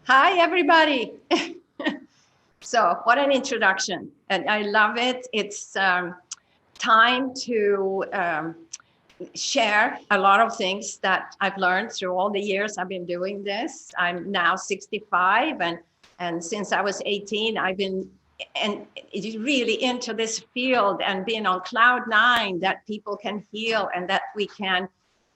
Hi, everybody. So what an introduction. And I love it. It's time to share a lot of things that I've learned through all the years I've been doing this. I'm now 65, and since I was 18, I've been really into this field and been on cloud nine that people can heal and that we can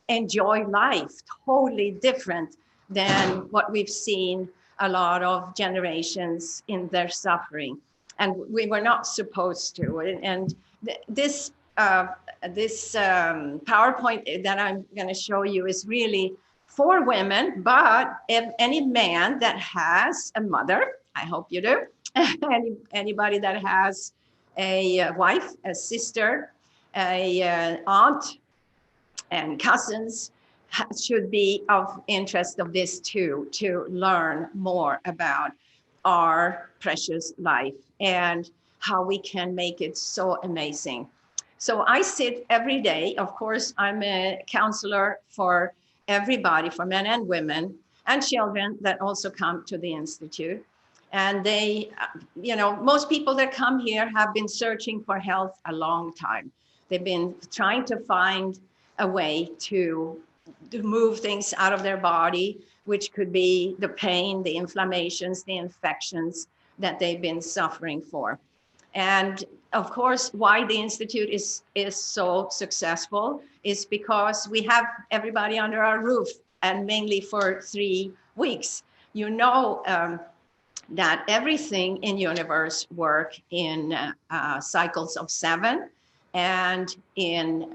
enjoy life totally different than what we've seen a lot of generations in their suffering. And we were not supposed to. And this PowerPoint that I'm going to show you is really for women, but if any man that has a mother, I hope you do, anybody that has a wife, a sister, a aunt, and cousins should be of interest of this too, to learn more about our precious life and how we can make it so amazing. So I sit every day. Of course, I'm a counselor for everybody, for men and women and children that also come to the Institute. And they, most people that come here have been searching for health a long time. They've been trying to find a way to move things out of their body, which could be the pain, the inflammations, the infections that they've been suffering for. And of course, why the Institute is so successful is because we have everybody under our roof, and mainly for 3 weeks. You know that everything in universe work in cycles of 7 and in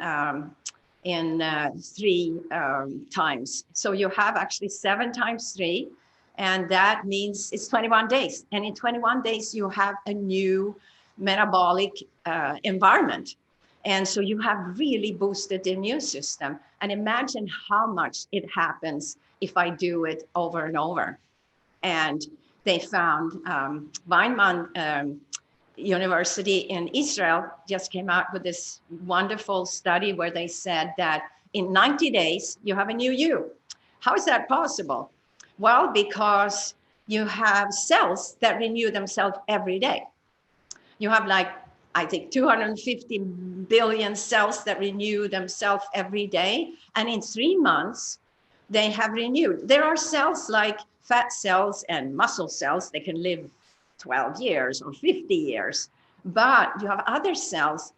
3 times. So you have actually 7 times 3, and that means it's 21 days. And in 21 days, you have a new metabolic environment. And so you have really boosted the immune system. And imagine how much it happens if I do it over and over. And they found Weinmann University in Israel just came out with this wonderful study where they said that in 90 days, you have a new you. How is that possible? Well, because you have cells that renew themselves every day. You have I think 250 billion cells that renew themselves every day. And in 3 months, they have renewed. There are cells like fat cells and muscle cells. They can live 12 years or 50 years, but you have other cells,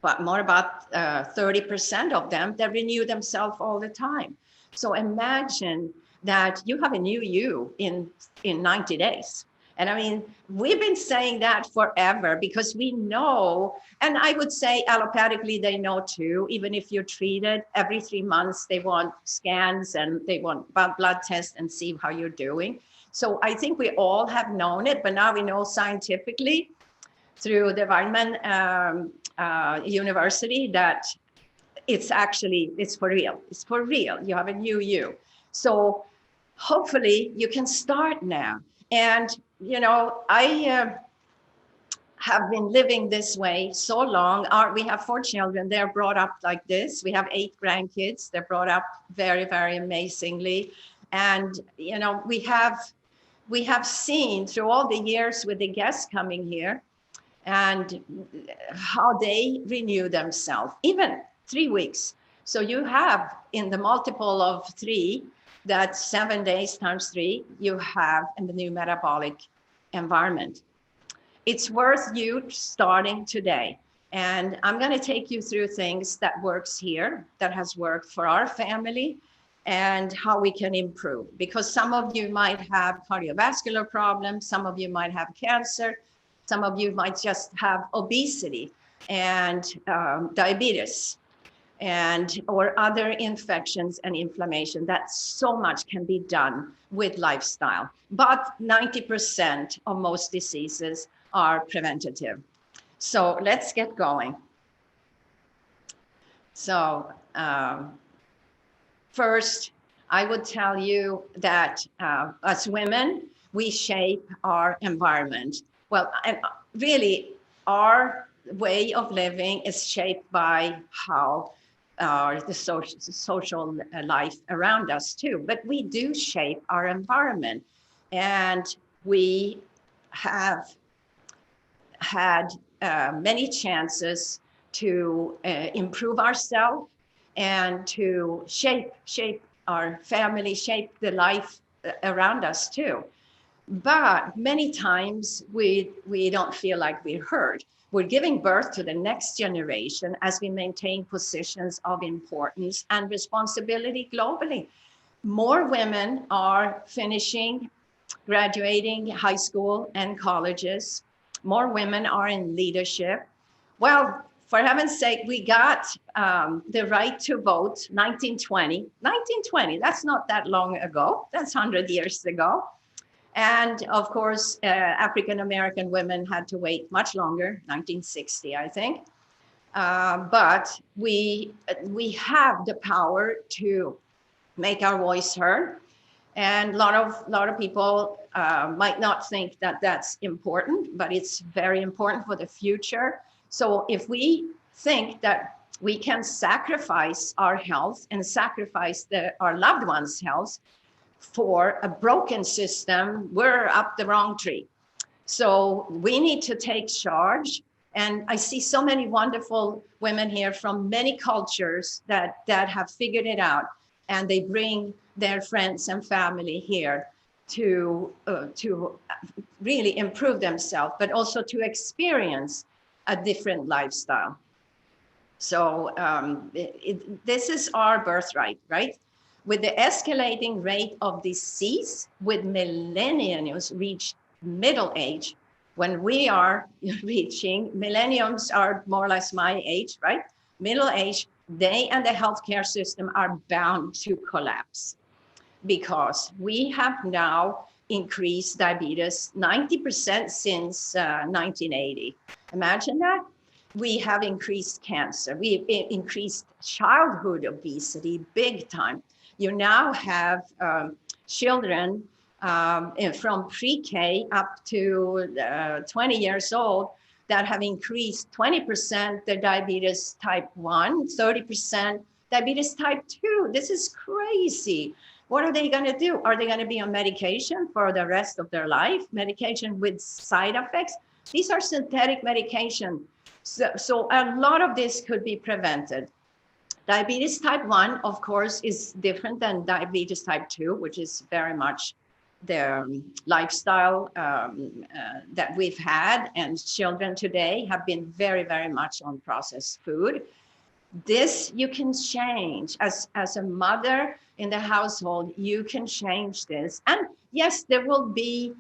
but more about 30% of them that renew themselves all the time. So imagine that you have a new you in 90 days. And I mean, we've been saying that forever because we know, and I would say allopathically, they know too, even if you're treated every 3 months, they want scans and they want blood tests and see how you're doing. So I think we all have known it, but now we know scientifically through the Weinmann University that it's for real. It's for real. You have a new you. So hopefully you can start now. And, I have been living this way so long. We have 4 children. They're brought up like this. We have 8 grandkids. They're brought up very, very amazingly. And, we have seen through all the years with the guests coming here and how they renew themselves, even 3 weeks. So you have in the multiple of 3, that's 7 days times 3, you have in the new metabolic environment. It's worth you starting today. And I'm going to take you through things that works here, that has worked for our family, and how we can improve. Because some of you might have cardiovascular problems, some of you might have cancer, some of you might just have obesity and diabetes or other infections and inflammation. That so much can be done with lifestyle. But 90% of most diseases are preventative. So let's get going. So first, I would tell you that as women, we shape our environment. Well, and really, our way of living is shaped by how the social life around us too. But we do shape our environment. And we have had many chances to improve ourselves and to shape our family, shape the life around us too. But many times we don't feel like we're heard. We're giving birth to the next generation as we maintain positions of importance and responsibility globally. More women are finishing, graduating high school and colleges. More women are in leadership. Well, for heaven's sake, we got the right to vote 1920. 1920, that's not that long ago. That's 100 years ago. And of course, African-American women had to wait much longer, 1960, I think. But we have the power to make our voice heard. And a lot of people might not think that that's important, but it's very important for the future. So if we think that we can sacrifice our health and sacrifice our loved ones' health for a broken system, we're up the wrong tree. So we need to take charge. And I see so many wonderful women here from many cultures that have figured it out. And they bring their friends and family here to really improve themselves, but also to experience a different lifestyle. So this is our birthright, right? With the escalating rate of disease, with millennials reach middle age, when we are reaching, millennials are more or less my age, right? Middle age, they and the healthcare system are bound to collapse because we have now increased diabetes 90% since 1980. Imagine that. We have increased cancer. We've increased childhood obesity big time. You now have children from pre-K up to 20 years old that have increased 20% their diabetes type 1, 30% diabetes type 2. This is crazy. What are they going to do? Are they going to be on medication for the rest of their life? Medication with side effects? These are synthetic medication. So a lot of this could be prevented. Diabetes type 1, of course, is different than diabetes type 2, which is very much the lifestyle that we've had. And children today have been very, very much on processed food. This you can change. As a mother in the household, you can change this. And yes, there will be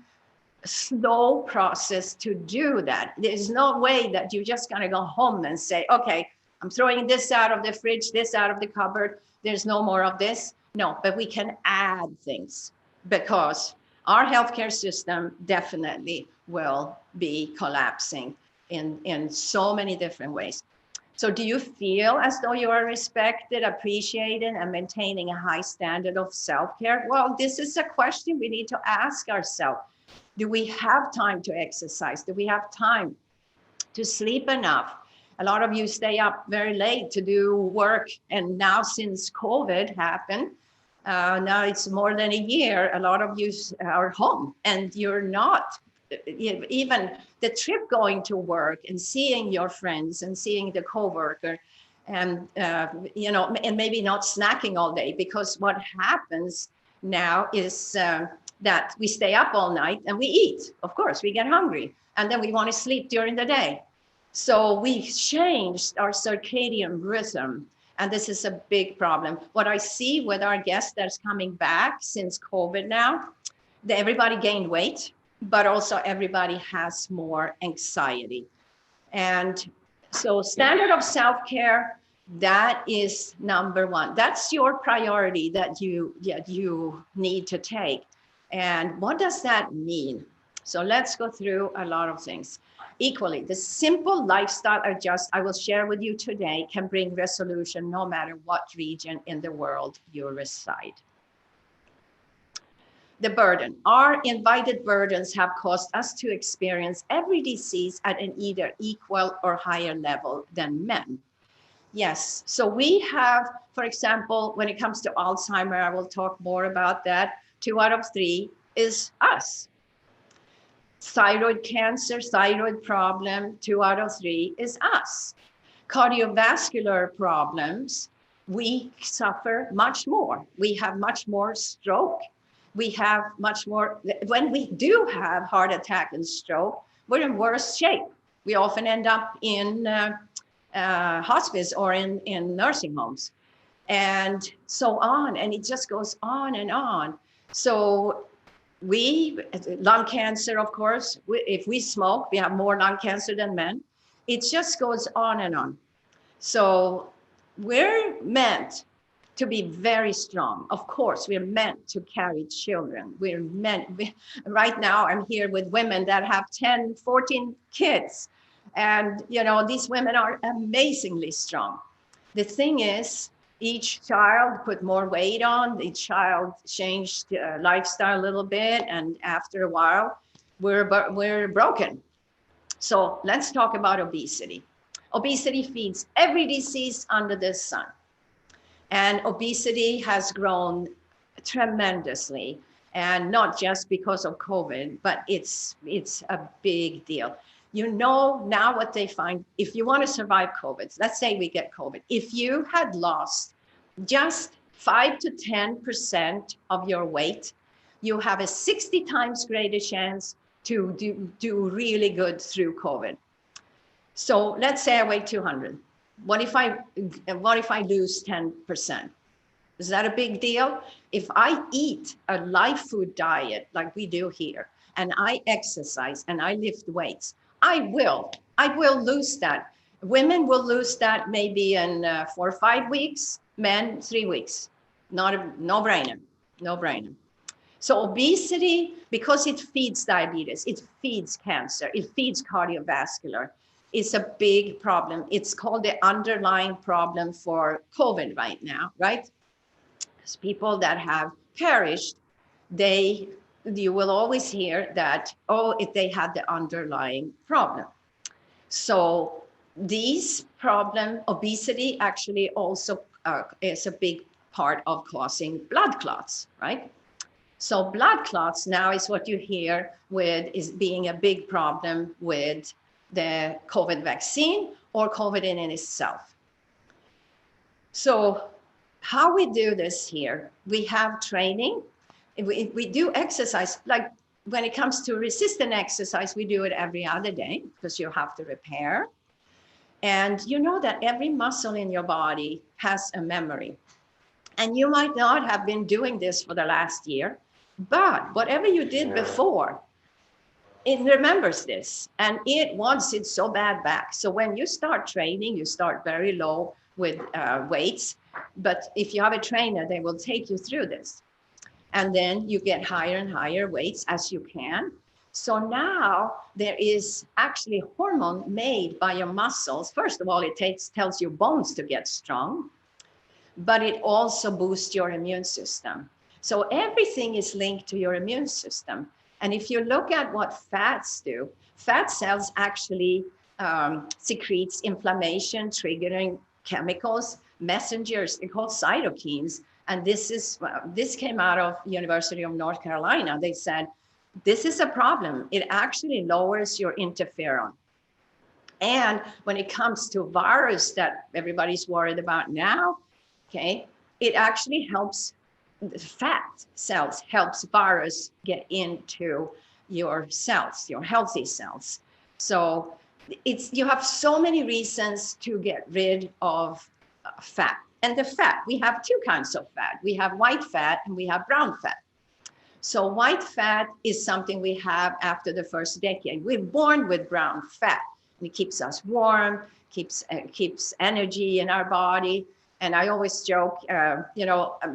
slow process to do that. There's no way that you're just going to go home and say, okay, I'm throwing this out of the fridge, this out of the cupboard. There's no more of this. No, but we can add things because our healthcare system definitely will be collapsing in so many different ways. So do you feel as though you are respected, appreciated, and maintaining a high standard of self-care? Well, this is a question we need to ask ourselves. Do we have time to exercise? Do we have time to sleep enough? A lot of you stay up very late to do work. And now since COVID happened, now it's more than a year, a lot of you are home and you're not even the trip going to work and seeing your friends and seeing the coworker and, and maybe not snacking all day, because what happens now is that we stay up all night and we eat. Of course, we get hungry and then we want to sleep during the day. So we've changed our circadian rhythm. And this is a big problem. What I see with our guests that's coming back since COVID now, everybody gained weight, but also everybody has more anxiety. And so standard of self-care, that is number one. That's your priority that you need to take. And what does that mean? So let's go through a lot of things. Equally, the simple lifestyle adjust I will share with you today can bring resolution no matter what region in the world you reside. The burden. Our invited burdens have caused us to experience every disease at an either equal or higher level than men. Yes, so we have, for example, when it comes to Alzheimer, I will talk more about that. 2 out of 3 is us. Thyroid cancer, thyroid problem, 2 out of 3 is us. Cardiovascular problems, we suffer much more. We have much more stroke. We have much more, when we do have heart attack and stroke, we're in worse shape. We often end up in hospice or in nursing homes and so on. And it just goes on and on. So lung cancer, of course, if we smoke, we have more lung cancer than men. It just goes on and on. So we're meant to be very strong. Of course, we're meant to carry children. Right now, I'm here with women that have 10, 14 kids. And, these women are amazingly strong. The thing is, each child put more weight on, each child changed lifestyle a little bit, and after a while, we're broken. So let's talk about obesity. Obesity feeds every disease under the sun. And obesity has grown tremendously, and not just because of COVID, but it's a big deal. Now what they find, if you want to survive COVID, let's say we get COVID, if you had lost just 5 to 10% of your weight, you have a 60 times greater chance to do really good through COVID. So let's say I weigh 200. What if I lose 10%? Is that a big deal? If I eat a live food diet like we do here, and I exercise and I lift weights, I will lose that. Women will lose that maybe in 4 or 5 weeks, men 3 weeks. No-brainer. So obesity, because it feeds diabetes, it feeds cancer, it feeds cardiovascular, it's a big problem. It's called the underlying problem for COVID right now, right? It's people that have perished, you will always hear that, if they had the underlying problem. So these problem, obesity actually also is a big part of causing blood clots, right? So blood clots now is what you hear is being a big problem with the COVID vaccine or COVID in itself. So how we do this here, we have training. We do exercise, like when it comes to resistant exercise, we do it every other day because you have to repair. And you know that every muscle in your body has a memory. And you might not have been doing this for the last year, but whatever you did before, it remembers this, and it wants it so bad back. So when you start training, you start very low with weights, but if you have a trainer, they will take you through this. And then you get higher and higher weights as you can. So now there is actually hormone made by your muscles. First of all, it tells your bones to get strong, but it also boosts your immune system. So everything is linked to your immune system. And if you look at what fats do, fat cells actually secretes inflammation, triggering chemicals, messengers, they're called cytokines. And this came out of University of North Carolina. They said, this is a problem. It actually lowers your interferon. And when it comes to virus that everybody's worried about now, okay, it actually helps fat cells, helps virus get into your cells, your healthy cells. So you have so many reasons to get rid of fat. And the fat, we have 2 kinds of fat. We have white fat and we have brown fat. So white fat is something we have after the first decade. We're born with brown fat. It keeps us warm, keeps energy in our body. And I always joke,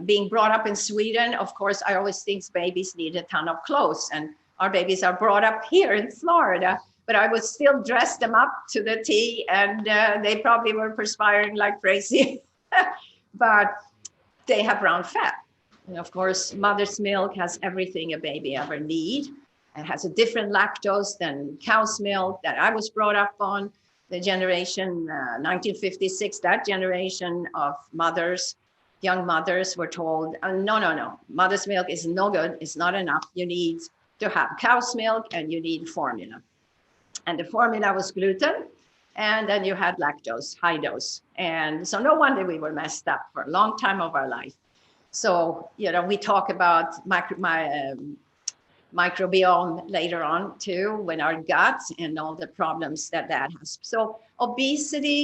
being brought up in Sweden, of course, I always think babies need a ton of clothes. And our babies are brought up here in Florida, but I would still dress them up to the T, and they probably were perspiring like crazy. But they have brown fat. And of course, mother's milk has everything a baby ever need. It has a different lactose than cow's milk that I was brought up on. The generation 1956, that generation of mothers, young mothers were told, no, no, no, mother's milk is no good. It's not enough. You need to have cow's milk and you need formula. And the formula was gluten. And then you had lactose, high dose. And so no wonder we were messed up for a long time of our life. So, we talk about microbiome later on too, when our gut and all the problems that has. So obesity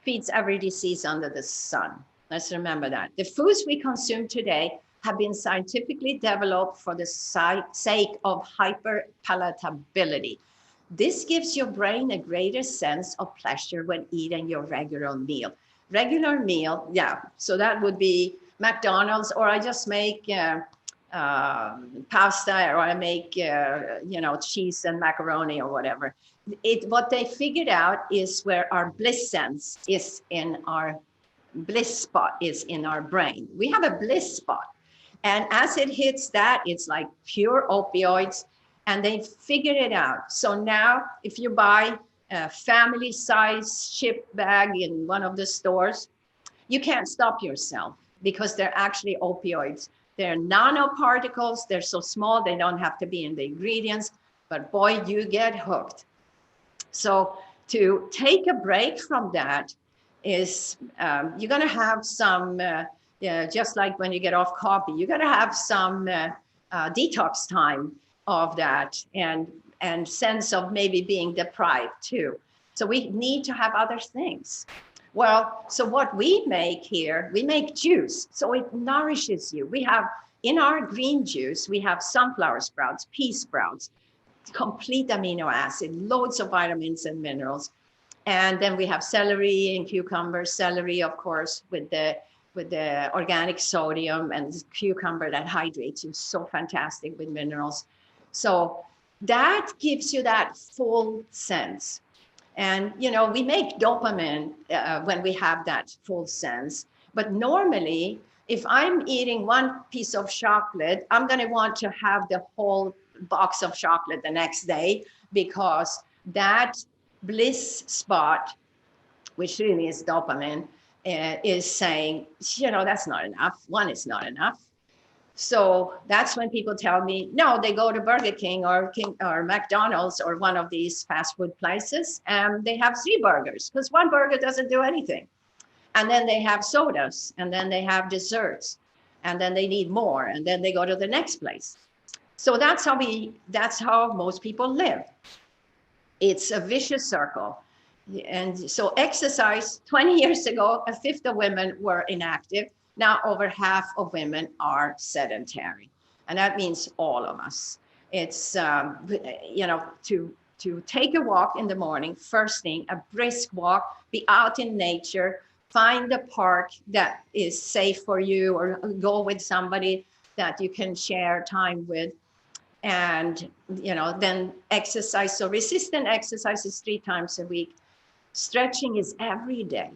feeds every disease under the sun. Let's remember that. The foods we consume today have been scientifically developed for the sake of hyperpalatability. This gives your brain a greater sense of pleasure when eating your regular meal. Regular meal, yeah. So that would be McDonald's, or I just make pasta, or I make cheese and macaroni or whatever. What they figured out is where our bliss sense is in our bliss spot is in our brain. We have a bliss spot, and as it hits that, it's like pure opioids, and they figured it out. So now, if you buy a family-size chip bag in one of the stores, you can't stop yourself because they're actually opioids. They're nanoparticles. They're so small, they don't have to be in the ingredients, but boy, you get hooked. So to take a break from that is, you're gonna have some, just like when you get off coffee, you're gonna have some detox time of that, and sense of maybe being deprived too. So we need to have other things. Well, so what we make here, we make juice. So it nourishes you. We have, in our green juice, we have sunflower sprouts, pea sprouts, complete amino acid, loads of vitamins and minerals. And then we have celery and cucumber. Celery, of course, with the organic sodium, and the cucumber that hydrates you, so fantastic with minerals. So that gives you that full sense. And, we make dopamine when we have that full sense. But normally, if I'm eating one piece of chocolate, I'm going to want to have the whole box of chocolate the next day, because that bliss spot, which really is dopamine, is saying, that's not enough. One is not enough. So that's when people tell me, no, they go to Burger King or McDonald's or one of these fast food places, and they have 3 burgers, because one burger doesn't do anything. And then they have sodas, and then they have desserts, and then they need more, and then they go to the next place. So that's how most people live. It's a vicious circle. And so exercise, 20 years ago, a fifth of women were inactive. Now over half of women are sedentary. And that means all of us. It's, to take a walk in the morning, first thing, a brisk walk, be out in nature, find a park that is safe for you, or go with somebody that you can share time with. And, then exercise. So resistant exercise is 3 times a week. Stretching is every day.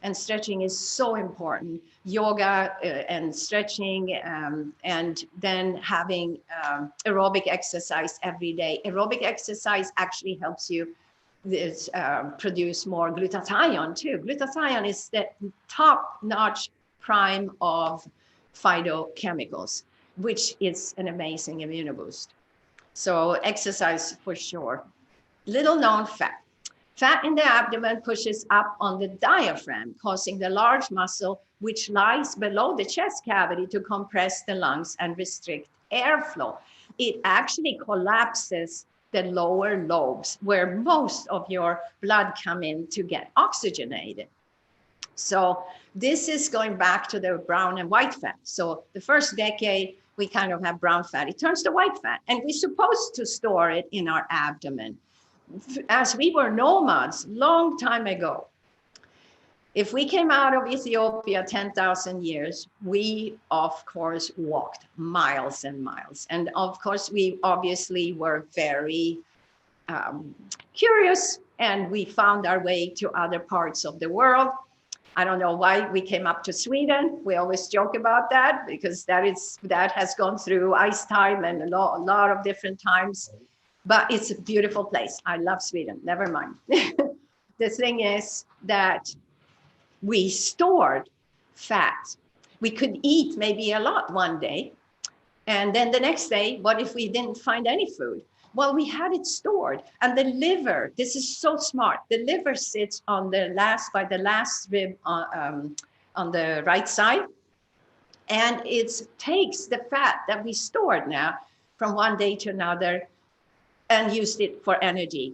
And stretching is so important. Yoga and stretching, and then having aerobic exercise every day. Aerobic exercise actually helps you produce more glutathione too. Glutathione is the top-notch prime of phytochemicals, which is an amazing immunoboost. So exercise for sure. Little known fact. Fat in the abdomen pushes up on the diaphragm, causing the large muscle which lies below the chest cavity to compress the lungs and restrict airflow. It actually collapses the lower lobes, where most of your blood come in to get oxygenated. So this is going back to the brown and white fat. So the first decade, we kind of have brown fat. It turns to white fat, and we're supposed to store it in our abdomen. As we were nomads long time ago, if we came out of Ethiopia 10,000 years, we of course walked miles and miles. And of course, we obviously were very curious, and we found our way to other parts of the world. I don't know why we came up to Sweden. We always joke about that, because that has gone through ice time and a lot of different times. But it's a beautiful place. I love Sweden, never mind. The thing is that we stored fat. We could eat maybe a lot one day. And then the next day, what if we didn't find any food? Well, we had it stored. And the liver, this is so smart. The liver sits on by the last rib on the right side. And it takes the fat that we stored now from one day to another and used it for energy.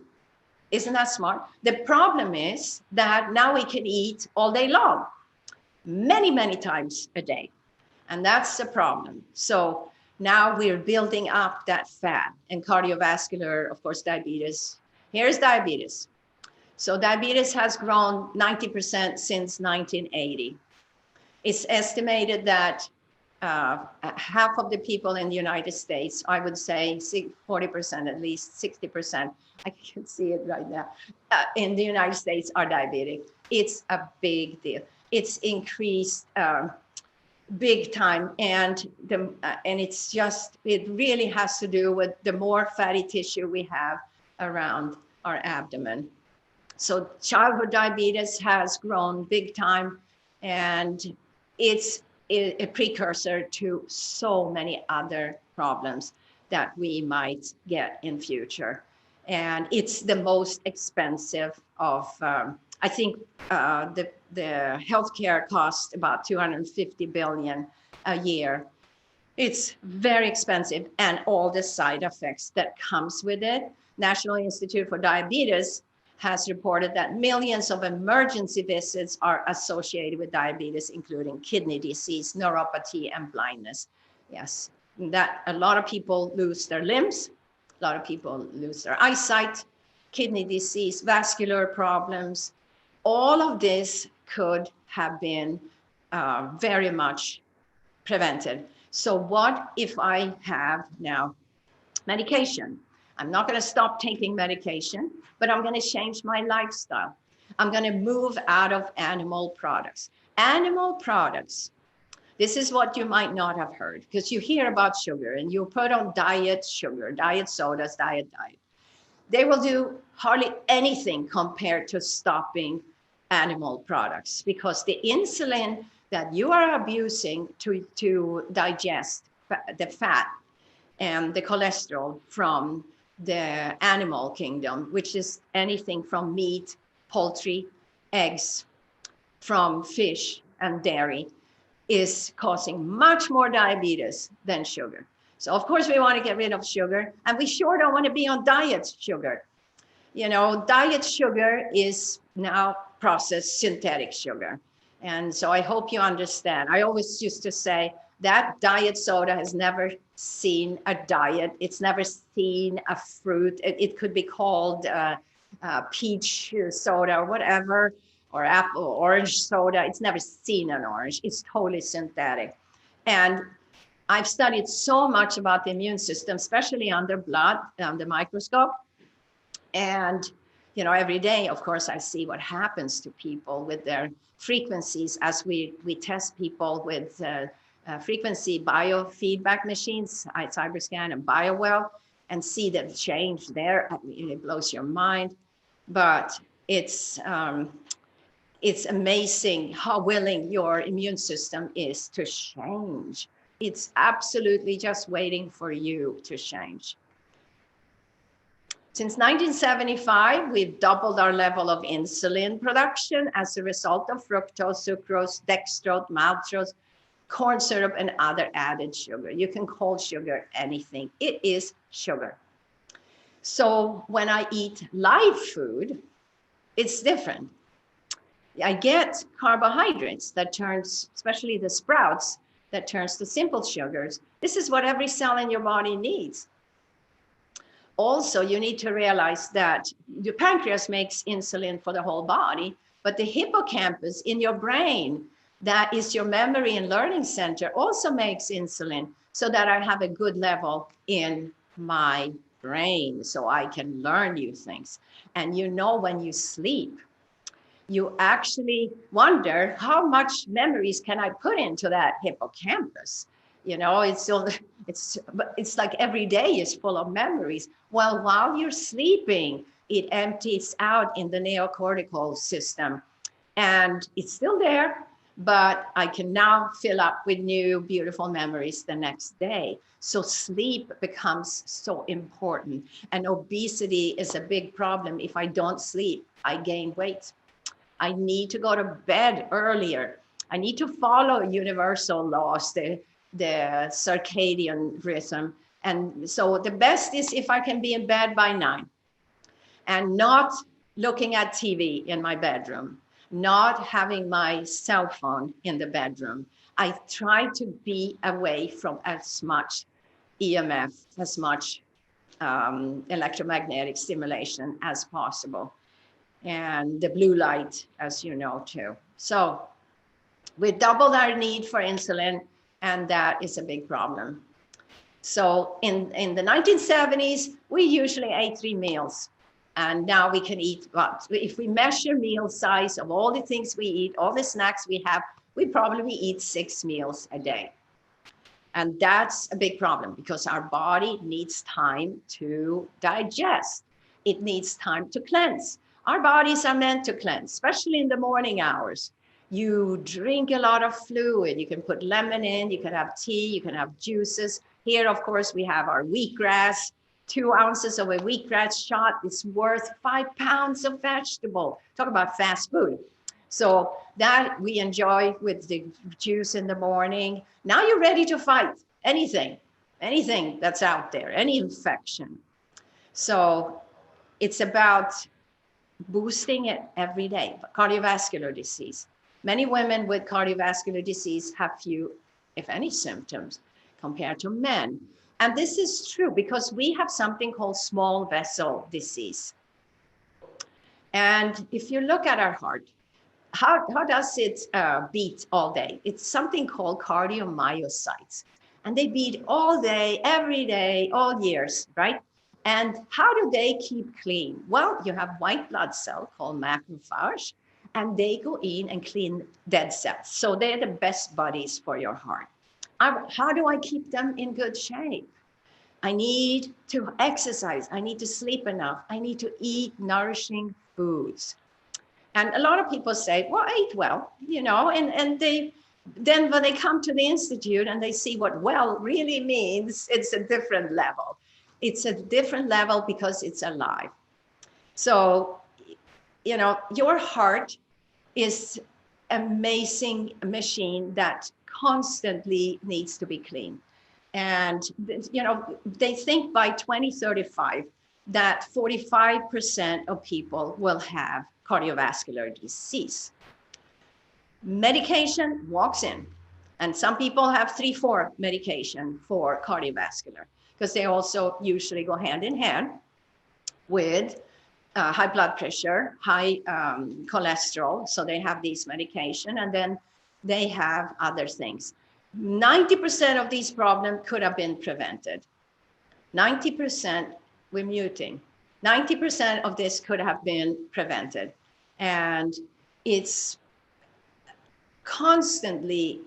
Isn't that smart? The problem is that now we can eat all day long, many, many times a day. And that's the problem. So now we're building up that fat and cardiovascular, of course, diabetes. Here's diabetes. So diabetes has grown 90% since 1980. It's estimated that half of the people in the United States, I would say 40% at least, 60%, I can see it right now, in the United States are diabetic. It's a big deal. It's increased big time, and it's just, it really has to do with the more fatty tissue we have around our abdomen. So childhood diabetes has grown big time, and it's a precursor to so many other problems that we might get in future. And it's the most expensive of, I think the healthcare costs about 250 billion a year. It's very expensive, and all the side effects that comes with it. National Institute for Diabetes has reported that millions of emergency visits are associated with diabetes, including kidney disease, neuropathy, and blindness. Yes, that a lot of people lose their limbs, a lot of people lose their eyesight, kidney disease, vascular problems. All of this could have been very much prevented. So what if I have now medication? I'm not going to stop taking medication, but I'm going to change my lifestyle. I'm going to move out of animal products. Animal products, this is what you might not have heard, because you hear about sugar and you put on diet sugar, diet sodas, diet. They will do hardly anything compared to stopping animal products, because the insulin that you are abusing to digest the fat and the cholesterol from the animal kingdom, which is anything from meat, poultry, eggs, from fish and dairy, is causing much more diabetes than sugar. So of course we want to get rid of sugar, and we sure don't want to be on diet sugar. You know, diet sugar is now processed synthetic sugar. And so I hope you understand. I always used to say that diet soda has never seen a diet. It's never seen a fruit. It could be called peach soda or whatever, or apple, orange soda. It's never seen an orange. It's totally synthetic. And I've studied so much about the immune system, especially under blood, the microscope. And, you know, every day, of course, I see what happens to people with their frequencies as we test people with frequency biofeedback machines, Cyberscan and BioWell, and see the change there. It blows your mind. But it's amazing how willing your immune system is to change. It's absolutely just waiting for you to change. Since 1975, we've doubled our level of insulin production as a result of fructose, sucrose, dextrose, maltose, corn syrup, and other added sugar. You can call sugar anything. It is sugar. So when I eat live food, it's different. I get carbohydrates that turns, especially the sprouts, that turns to simple sugars. This is what every cell in your body needs. Also, you need to realize that your pancreas makes insulin for the whole body, but the hippocampus in your brain, that is your memory and learning center, also makes insulin so that I have a good level in my brain so I can learn new things. And you know, when you sleep, you actually wonder how much memories can I put into that hippocampus? You know, it's like every day is full of memories. Well, while you're sleeping, it empties out in the neocortical system, and it's still there, but I can now fill up with new beautiful memories the next day. So sleep becomes so important. And obesity is a big problem. If I don't sleep, I gain weight. I need to go to bed earlier. I need to follow universal laws, the circadian rhythm. And so the best is if I can be in bed by 9 and not looking at TV in my bedroom, not having my cell phone in the bedroom. I try to be away from as much EMF, as much electromagnetic stimulation as possible. And the blue light, as you know, too. So we doubled our need for insulin, and that is a big problem. So in the 1970s, we usually ate 3 meals. And now we can eat, well, if we measure meal size of all the things we eat, all the snacks we have, we probably eat 6 meals a day. And that's a big problem because our body needs time to digest. It needs time to cleanse. Our bodies are meant to cleanse, especially in the morning hours. You drink a lot of fluid. You can put lemon in, you can have tea, you can have juices. Here, of course, we have our wheatgrass. 2 ounces of a wheatgrass shot is worth 5 pounds of vegetable. Talk about fast food. So that we enjoy with the juice in the morning. Now you're ready to fight anything that's out there, any infection. So it's about boosting it every day. Cardiovascular disease. Many women with cardiovascular disease have few, if any, symptoms compared to men. And this is true because we have something called small vessel disease. And if you look at our heart, how does it beat all day? It's something called cardiomyocytes. And they beat all day, every day, all years, right? And how do they keep clean? Well, you have white blood cell called macrophage, and they go in and clean dead cells. So they're the best buddies for your heart. How do I keep them in good shape? I need to exercise. I need to sleep enough. I need to eat nourishing foods. And a lot of people say, well, I eat well, you know, and then when they come to the Institute and they see what well really means, it's a different level. It's a different level because it's alive. So, you know, your heart is an amazing machine that constantly needs to be clean. And, you know, they think by 2035 that 45% of people will have cardiovascular disease. Medication walks in, and some people have 3-4 medication for cardiovascular because they also usually go hand in hand with high blood pressure, high cholesterol. So they have these medication, and then they have other things. 90% of these problems could have been prevented. 90% we're muting. 90% of this could have been prevented. And it's constantly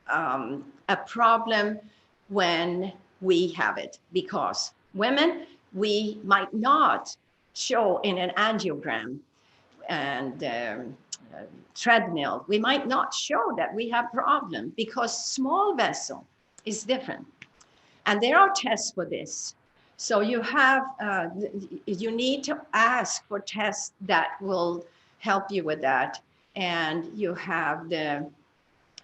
a problem when we have it, because women, we might not show in an angiogram and treadmill, we might not show that we have problem because small vessel is different. And there are tests for this. So you have, you need to ask for tests that will help you with that. And you have the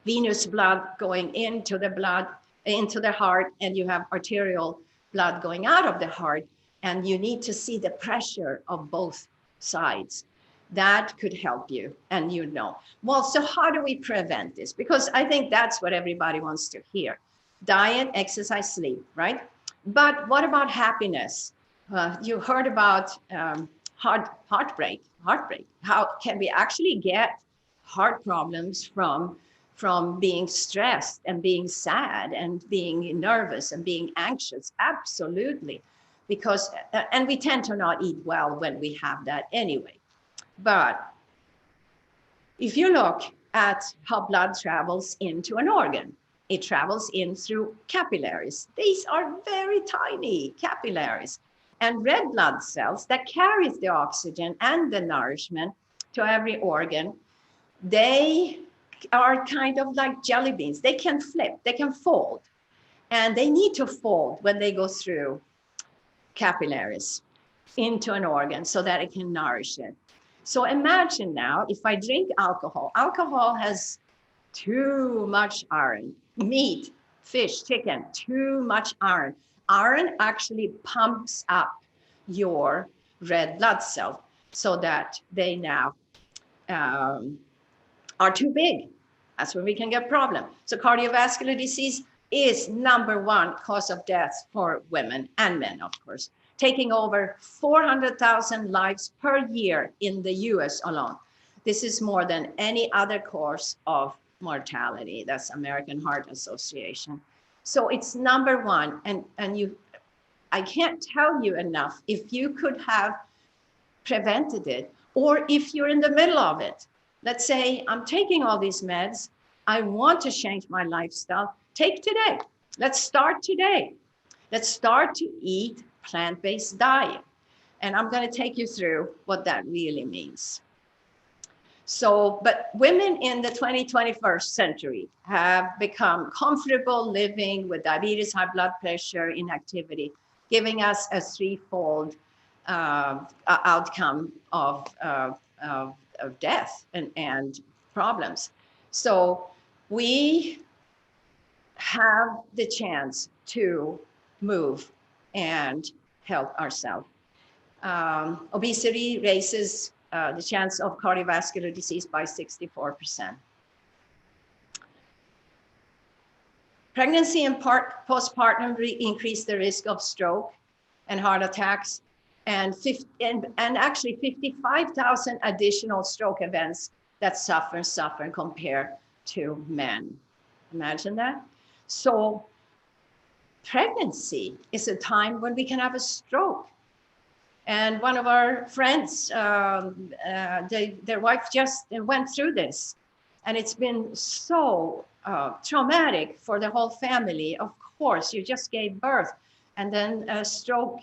venous blood going into the heart, and you have arterial blood going out of the heart. And you need to see the pressure of both sides. That could help you, and you know. Well, so how do we prevent this? Because I think that's what everybody wants to hear. Diet, exercise, sleep, right? But what about happiness? You heard about heartbreak. How can we actually get heart problems from being stressed and being sad and being nervous and being anxious? Absolutely. Because, and we tend to not eat well when we have that anyway. But if you look at how blood travels into an organ, it travels in through capillaries. These are very tiny capillaries, and red blood cells that carry the oxygen and the nourishment to every organ, they are kind of like jelly beans. They can flip, they can fold, and they need to fold when they go through capillaries into an organ so that it can nourish it. So imagine now, if I drink alcohol, alcohol has too much iron. Meat, fish, chicken, too much iron. Iron actually pumps up your red blood cell so that they now are too big. That's when we can get problem. So cardiovascular disease is #1 cause of death for women and men, of course, taking over 400,000 lives per year in the US alone. This is more than any other cause of mortality. That's American Heart Association. So it's #1. And I can't tell you enough, if you could have prevented it, or if you're in the middle of it, let's say I'm taking all these meds, I want to change my lifestyle, take today. Let's start today. Let's start to eat plant-based diet. And I'm going to take you through what that really means. So, but women in the 21st century have become comfortable living with diabetes, high blood pressure, inactivity, giving us a threefold outcome of death and problems. So we have the chance to move and help ourselves. Obesity raises the chance of cardiovascular disease by 64%. Pregnancy and postpartum increase the risk of stroke and heart attacks, and actually 55,000 additional stroke events that suffer compared to men. Imagine that. So pregnancy is a time when we can have a stroke. And one of our friends, their wife just went through this. And it's been so traumatic for the whole family. Of course, you just gave birth. And then a stroke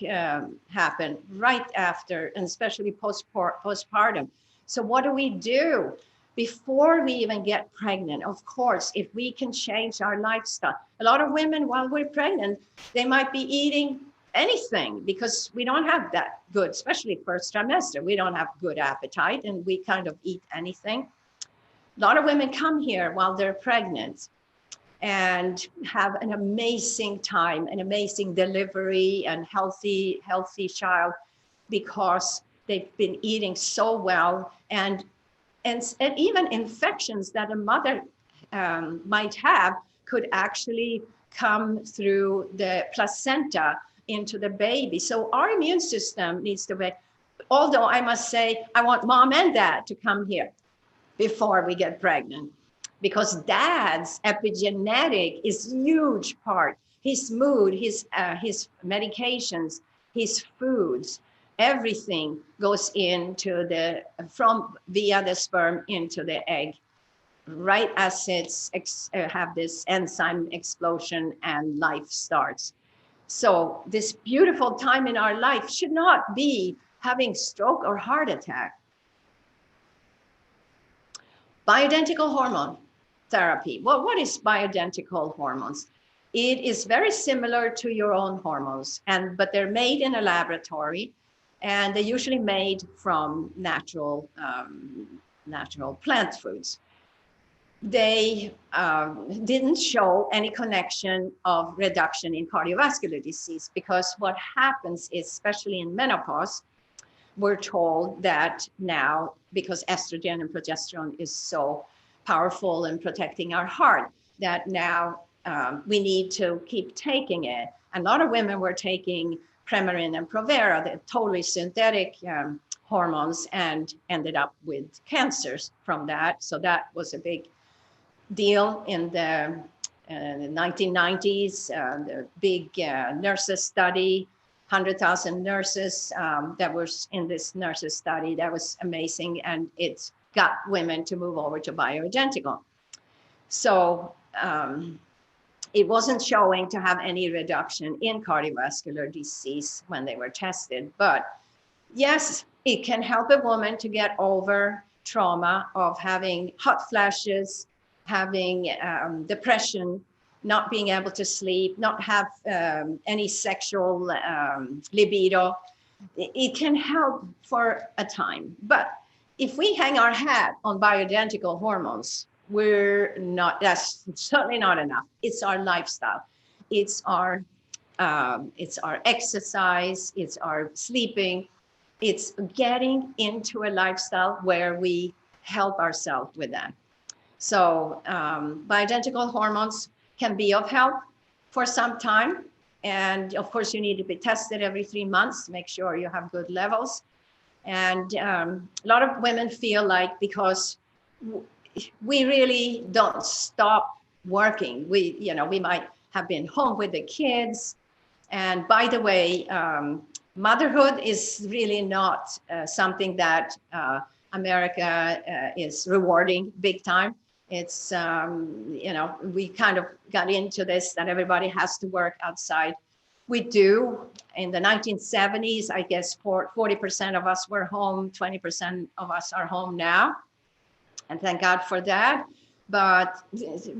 happened right after, and especially postpartum. So what do we do before we even get pregnant? Of course, if we can change our lifestyle. A lot of women, while we're pregnant, they might be eating anything because we don't have that good, especially first trimester. We don't have good appetite and we kind of eat anything. A lot of women come here while they're pregnant and have an amazing time, an amazing delivery and healthy child because they've been eating so well, and even infections that a mother might have could actually come through the placenta into the baby. So our immune system needs to be, although I must say, I want mom and dad to come here before we get pregnant, because dad's epigenetic is a huge part. His mood, his medications, his foods, everything goes into via the sperm into the egg, right as it's have this enzyme explosion and life starts. So this beautiful time in our life should not be having stroke or heart attack. Bioidentical hormone therapy. Well, what is bioidentical hormones? It is very similar to your own hormones, but they're made in a laboratory, and they're usually made from natural plant foods. They didn't show any connection of reduction in cardiovascular disease, because what happens is, especially in menopause, we're told that now, because estrogen and progesterone is so powerful in protecting our heart, that now we need to keep taking it. A lot of women were taking Premarin and Provera, the totally synthetic hormones, and ended up with cancers from that. So that was a big deal in the 1990s, the big nurses study, 100,000 nurses that were in this nurses study. That was amazing, and it got women to move over to bioidentical. So it wasn't showing to have any reduction in cardiovascular disease when they were tested, but yes, it can help a woman to get over trauma of having hot flashes, having depression, not being able to sleep, not have any sexual libido. It can help for a time. But if we hang our hat on bioidentical hormones, we're not, that's certainly not enough. It's our lifestyle. It's our exercise, it's our sleeping, it's getting into a lifestyle where we help ourselves with that. So bioidentical hormones can be of help for some time. And of course, you need to be tested every 3 months to make sure you have good levels. And a lot of women feel like because we really don't stop working, we might have been home with the kids. And by the way, motherhood is really not something that America is rewarding big time. It's, we kind of got into this that everybody has to work outside. We do. In the 1970s, I guess 40% of us were home, 20% of us are home now. And thank God for that. But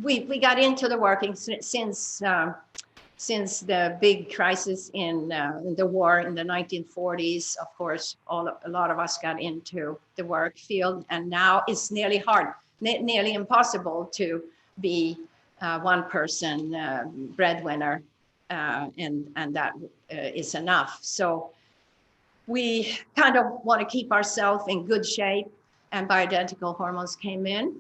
we got into the working since the big crisis in the war in the 1940s. Of course, a lot of us got into the work field, and now it's nearly nearly impossible to be one person breadwinner, and that is enough. So we kind of want to keep ourselves in good shape, and bioidentical hormones came in.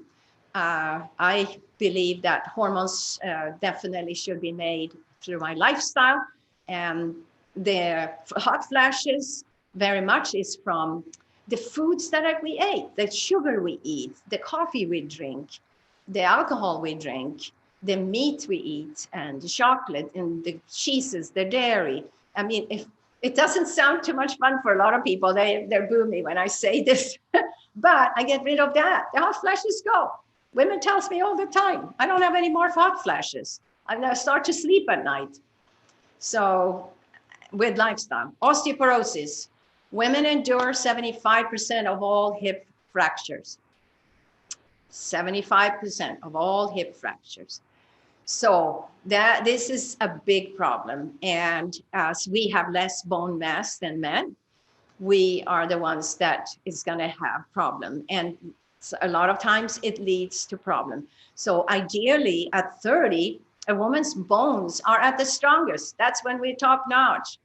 I believe that hormones definitely should be made through my lifestyle, and the hot flashes very much is from the foods that we ate, the sugar we eat, the coffee we drink, the alcohol we drink, the meat we eat, and the chocolate and the cheeses, the dairy. I mean, if it doesn't sound too much fun for a lot of people, they boo me when I say this, but I get rid of that. The hot flashes go. Women tells me all the time, I don't have any more hot flashes. I start to sleep at night. So with lifestyle, osteoporosis, women endure 75% of all hip fractures. 75% of all hip fractures. So this is a big problem. And as we have less bone mass than men, we are the ones that is going to have problem. And a lot of times it leads to problem. So ideally at 30, a woman's bones are at the strongest. That's when we're top notch.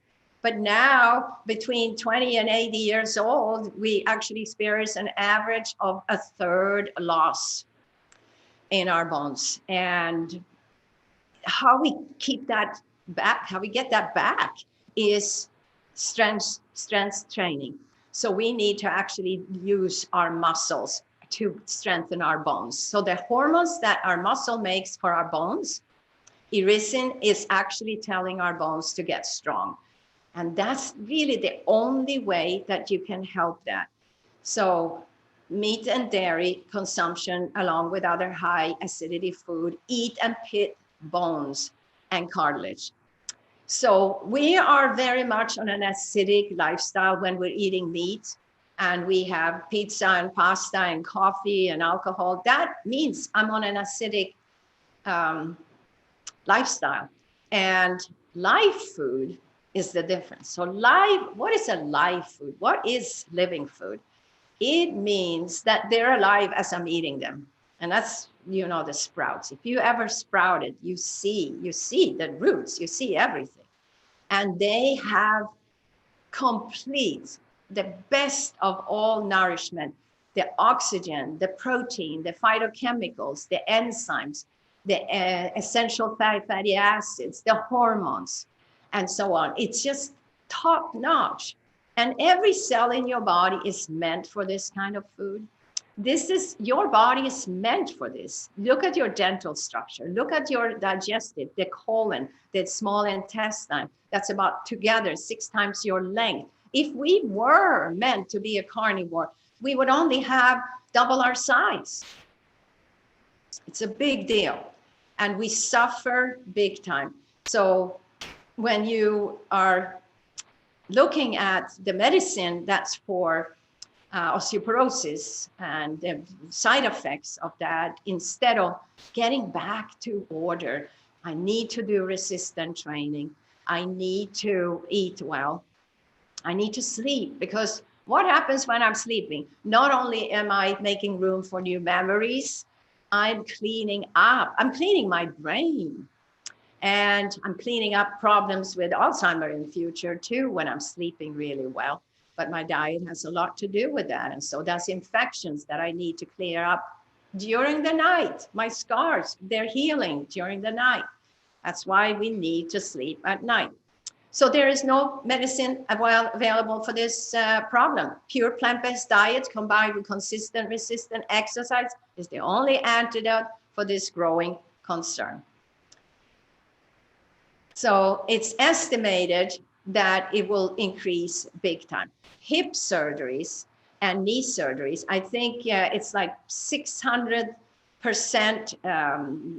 But now between 20 and 80 years old, we actually experience an average of a third loss in our bones. And how we keep that back, how we get that back is strength training. So we need to actually use our muscles to strengthen our bones. So the hormones that our muscle makes for our bones, irisin is actually telling our bones to get strong. And that's really the only way that you can help that. So meat and dairy consumption, along with other high acidity food, eat and pit bones and cartilage. So we are very much on an acidic lifestyle when we're eating meat, and we have pizza and pasta and coffee and alcohol. That means I'm on an acidic lifestyle. And live food is the difference. So what is a live food? What is living food? It means that they're alive as I'm eating them. And that's, the sprouts. If you ever sprouted, you see the roots, you see everything. And they have complete, the best of all nourishment, the oxygen, the protein, the phytochemicals, the enzymes, the essential fatty acids, the hormones, and so on. It's just top notch. And every cell in your body is meant for this kind of food. Your body is meant for this. Look at your dental structure. Look at your digestive, the colon, the small intestine. That's about together 6 times your length. If we were meant to be a carnivore, we would only have double our size. It's a big deal. And we suffer big time. So when you are looking at the medicine that's for osteoporosis and the side effects of that, instead of getting back to order. I need to do resistant training. I need to eat well. I need to sleep, because what happens when I'm sleeping? Not only am I making room for new memories, I'm cleaning up. I'm cleaning my brain. And I'm cleaning up problems with Alzheimer in the future too when I'm sleeping really well. But my diet has a lot to do with that. And so does infections that I need to clear up during the night. My scars, they're healing during the night. That's why we need to sleep at night. So there is no medicine available for this problem. Pure plant-based diet combined with consistent, resistant exercise is the only antidote for this growing concern. So it's estimated that it will increase big time. Hip surgeries and knee surgeries, I think it's like 600%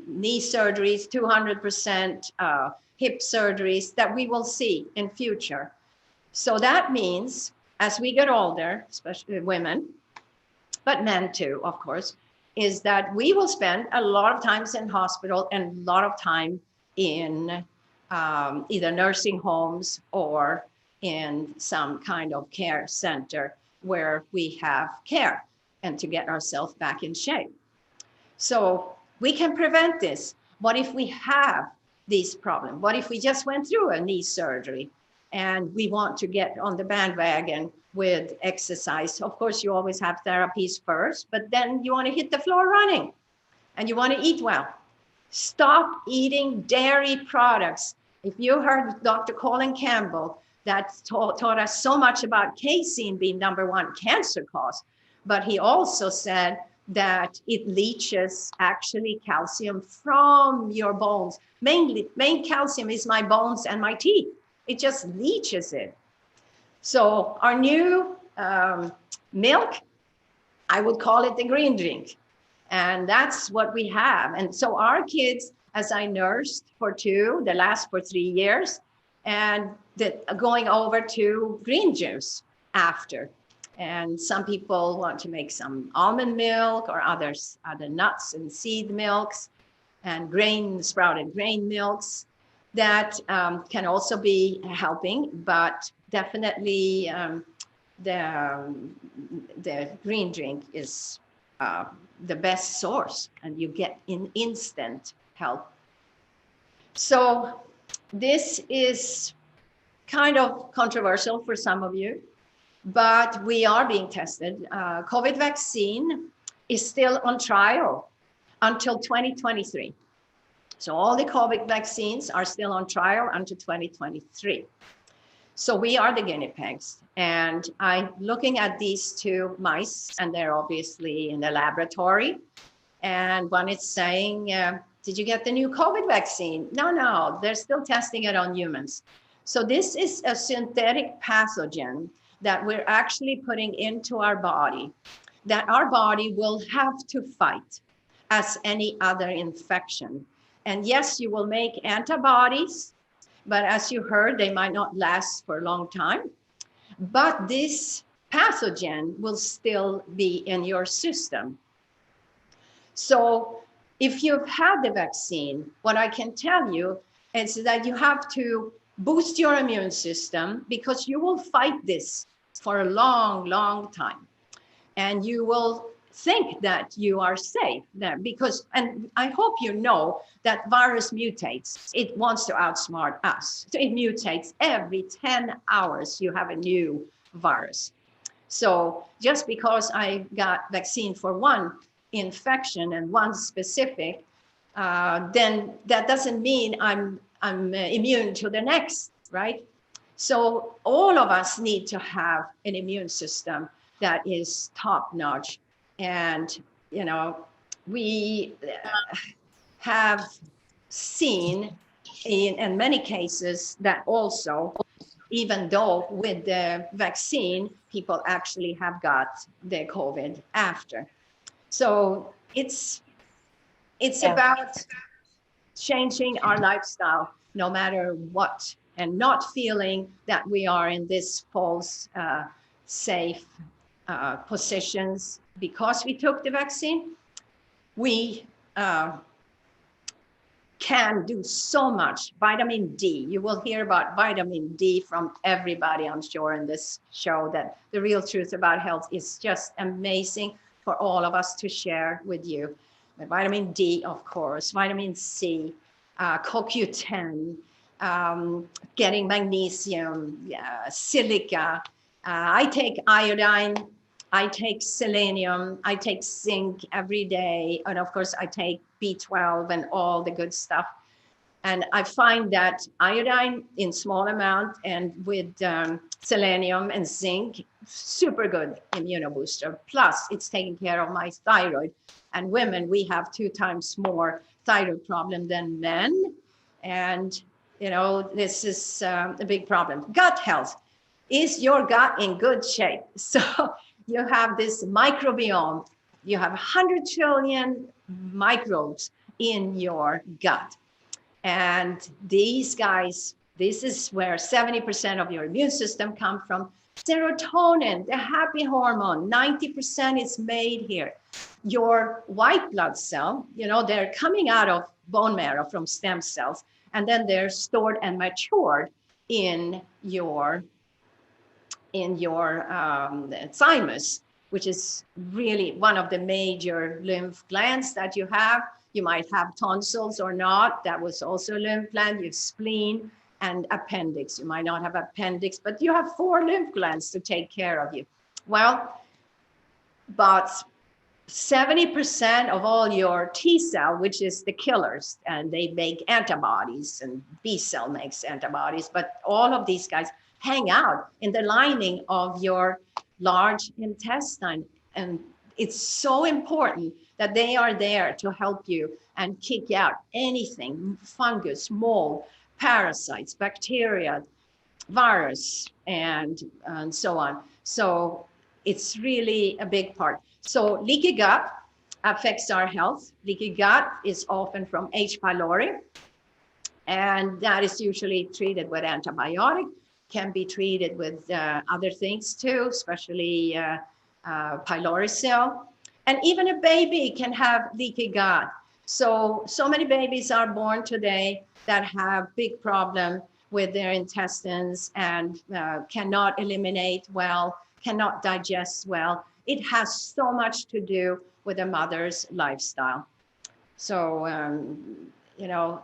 knee surgeries, 200% hip surgeries that we will see in future. So that means as we get older, especially women, but men too, of course, is that we will spend a lot of times in hospital and a lot of time in either nursing homes or in some kind of care center where we have care and to get ourselves back in shape. So we can prevent this. What if we have these problems? What if we just went through a knee surgery and we want to get on the bandwagon with exercise? Of course, you always have therapies first, but then you want to hit the floor running and you want to eat well. Stop eating dairy products. If you heard Dr. Colin Campbell, that taught us so much about casein being #1 cancer cause, but he also said that it leaches actually calcium from your bones. Main calcium is my bones and my teeth. It just leaches it. So our new milk, I would call it the green drink. And that's what we have. And so our kids, as I nursed for two, the last for 3 years, and going over to green juice after. And some people want to make some almond milk or other nuts and seed milks and sprouted grain milks that can also be helping, but definitely the green drink is the best source, and you get instant help. So this is kind of controversial for some of you, but we are being tested. COVID vaccine is still on trial until 2023. So all the COVID vaccines are still on trial until 2023. So we are the guinea pigs. And I'm looking at these two mice, and they're obviously in the laboratory. And one is saying, did you get the new COVID vaccine? No, they're still testing it on humans. So this is a synthetic pathogen that we're actually putting into our body, that our body will have to fight as any other infection. And yes, you will make antibodies, but as you heard, they might not last for a long time. But this pathogen will still be in your system. So if you've had the vaccine, what I can tell you is that you have to boost your immune system, because you will fight this for a long, long time. And you will think that you are safe because, and I hope you know that virus mutates. It wants to outsmart us. So it mutates every 10 hours, you have a new virus. So just because I got vaccine for one infection and one specific, then that doesn't mean I'm immune to the next, right? So all of us need to have an immune system that is top notch. And, you know, we have seen in many cases that also, even though with the vaccine, people actually have got the COVID after. So it's about changing our lifestyle, no matter what, and not feeling that we are in this false, safe positions because we took the vaccine. We can do so much. Vitamin D, you will hear about vitamin D from everybody, I'm sure, in this show, that the real truth about health is just amazing for all of us to share with you. The vitamin D, of course, vitamin C, CoQ10, getting magnesium, silica. I take iodine, I take selenium, I take zinc every day. And of course, I take B12 and all the good stuff. And I find that iodine in small amount and with selenium and zinc, super good immunobooster. Plus, it's taking care of my thyroid. And women, we have 2 times more thyroid problem than men. And, you know, this is a big problem. Gut health. Is your gut in good shape? So you have this microbiome. You have 100 trillion microbes in your gut. And these guys, this is where 70% of your immune system come from. Serotonin, the happy hormone, 90% is made here. Your white blood cell, you know, they're coming out of bone marrow from stem cells, and then they're stored and matured in your thymus, which is really one of the major lymph glands that you have. You might have tonsils or not. That was also a lymph gland. You have spleen and appendix. You might not have appendix, but you have 4 lymph glands to take care of you. Well, but 70% of all your T cell, which is the killers, and they make antibodies, and B cell makes antibodies, but all of these guys hang out in the lining of your large intestine. And it's so important that they are there to help you and kick out anything, fungus, mold, parasites, bacteria, virus, and so on. So it's really a big part. So leaky gut affects our health. Leaky gut is often from H. pylori, and that is usually treated with antibiotic, can be treated with other things too, especially pyloricell. And even a baby can have leaky gut. So many babies are born today that have big problem with their intestines and cannot eliminate well, cannot digest well. It has so much to do with a mother's lifestyle. So, you know,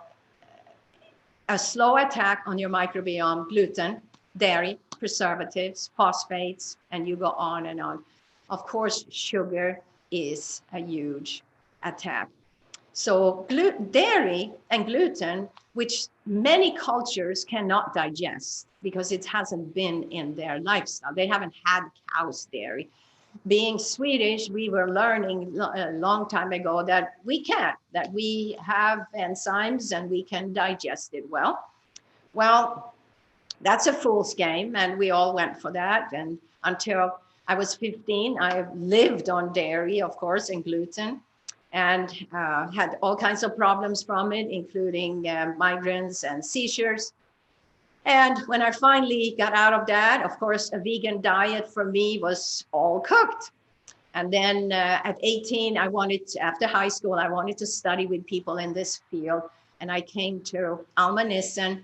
a slow attack on your microbiome, gluten, dairy, preservatives, phosphates, and you go on and on. Of course, sugar is a huge attack. So dairy and gluten, which many cultures cannot digest because it hasn't been in their lifestyle. They haven't had cow's dairy. Being Swedish, we were learning a long time ago that we can, that we have enzymes and we can digest it well. Well, that's a fool's game, and we all went for that. And until I was 15, I lived on dairy, of course, and gluten, and had all kinds of problems from it, including migraines and seizures. And when I finally got out of that, of course, a vegan diet for me was all cooked. And then at 18, after high school, I wanted to study with people in this field. And I came to Alma Nissen,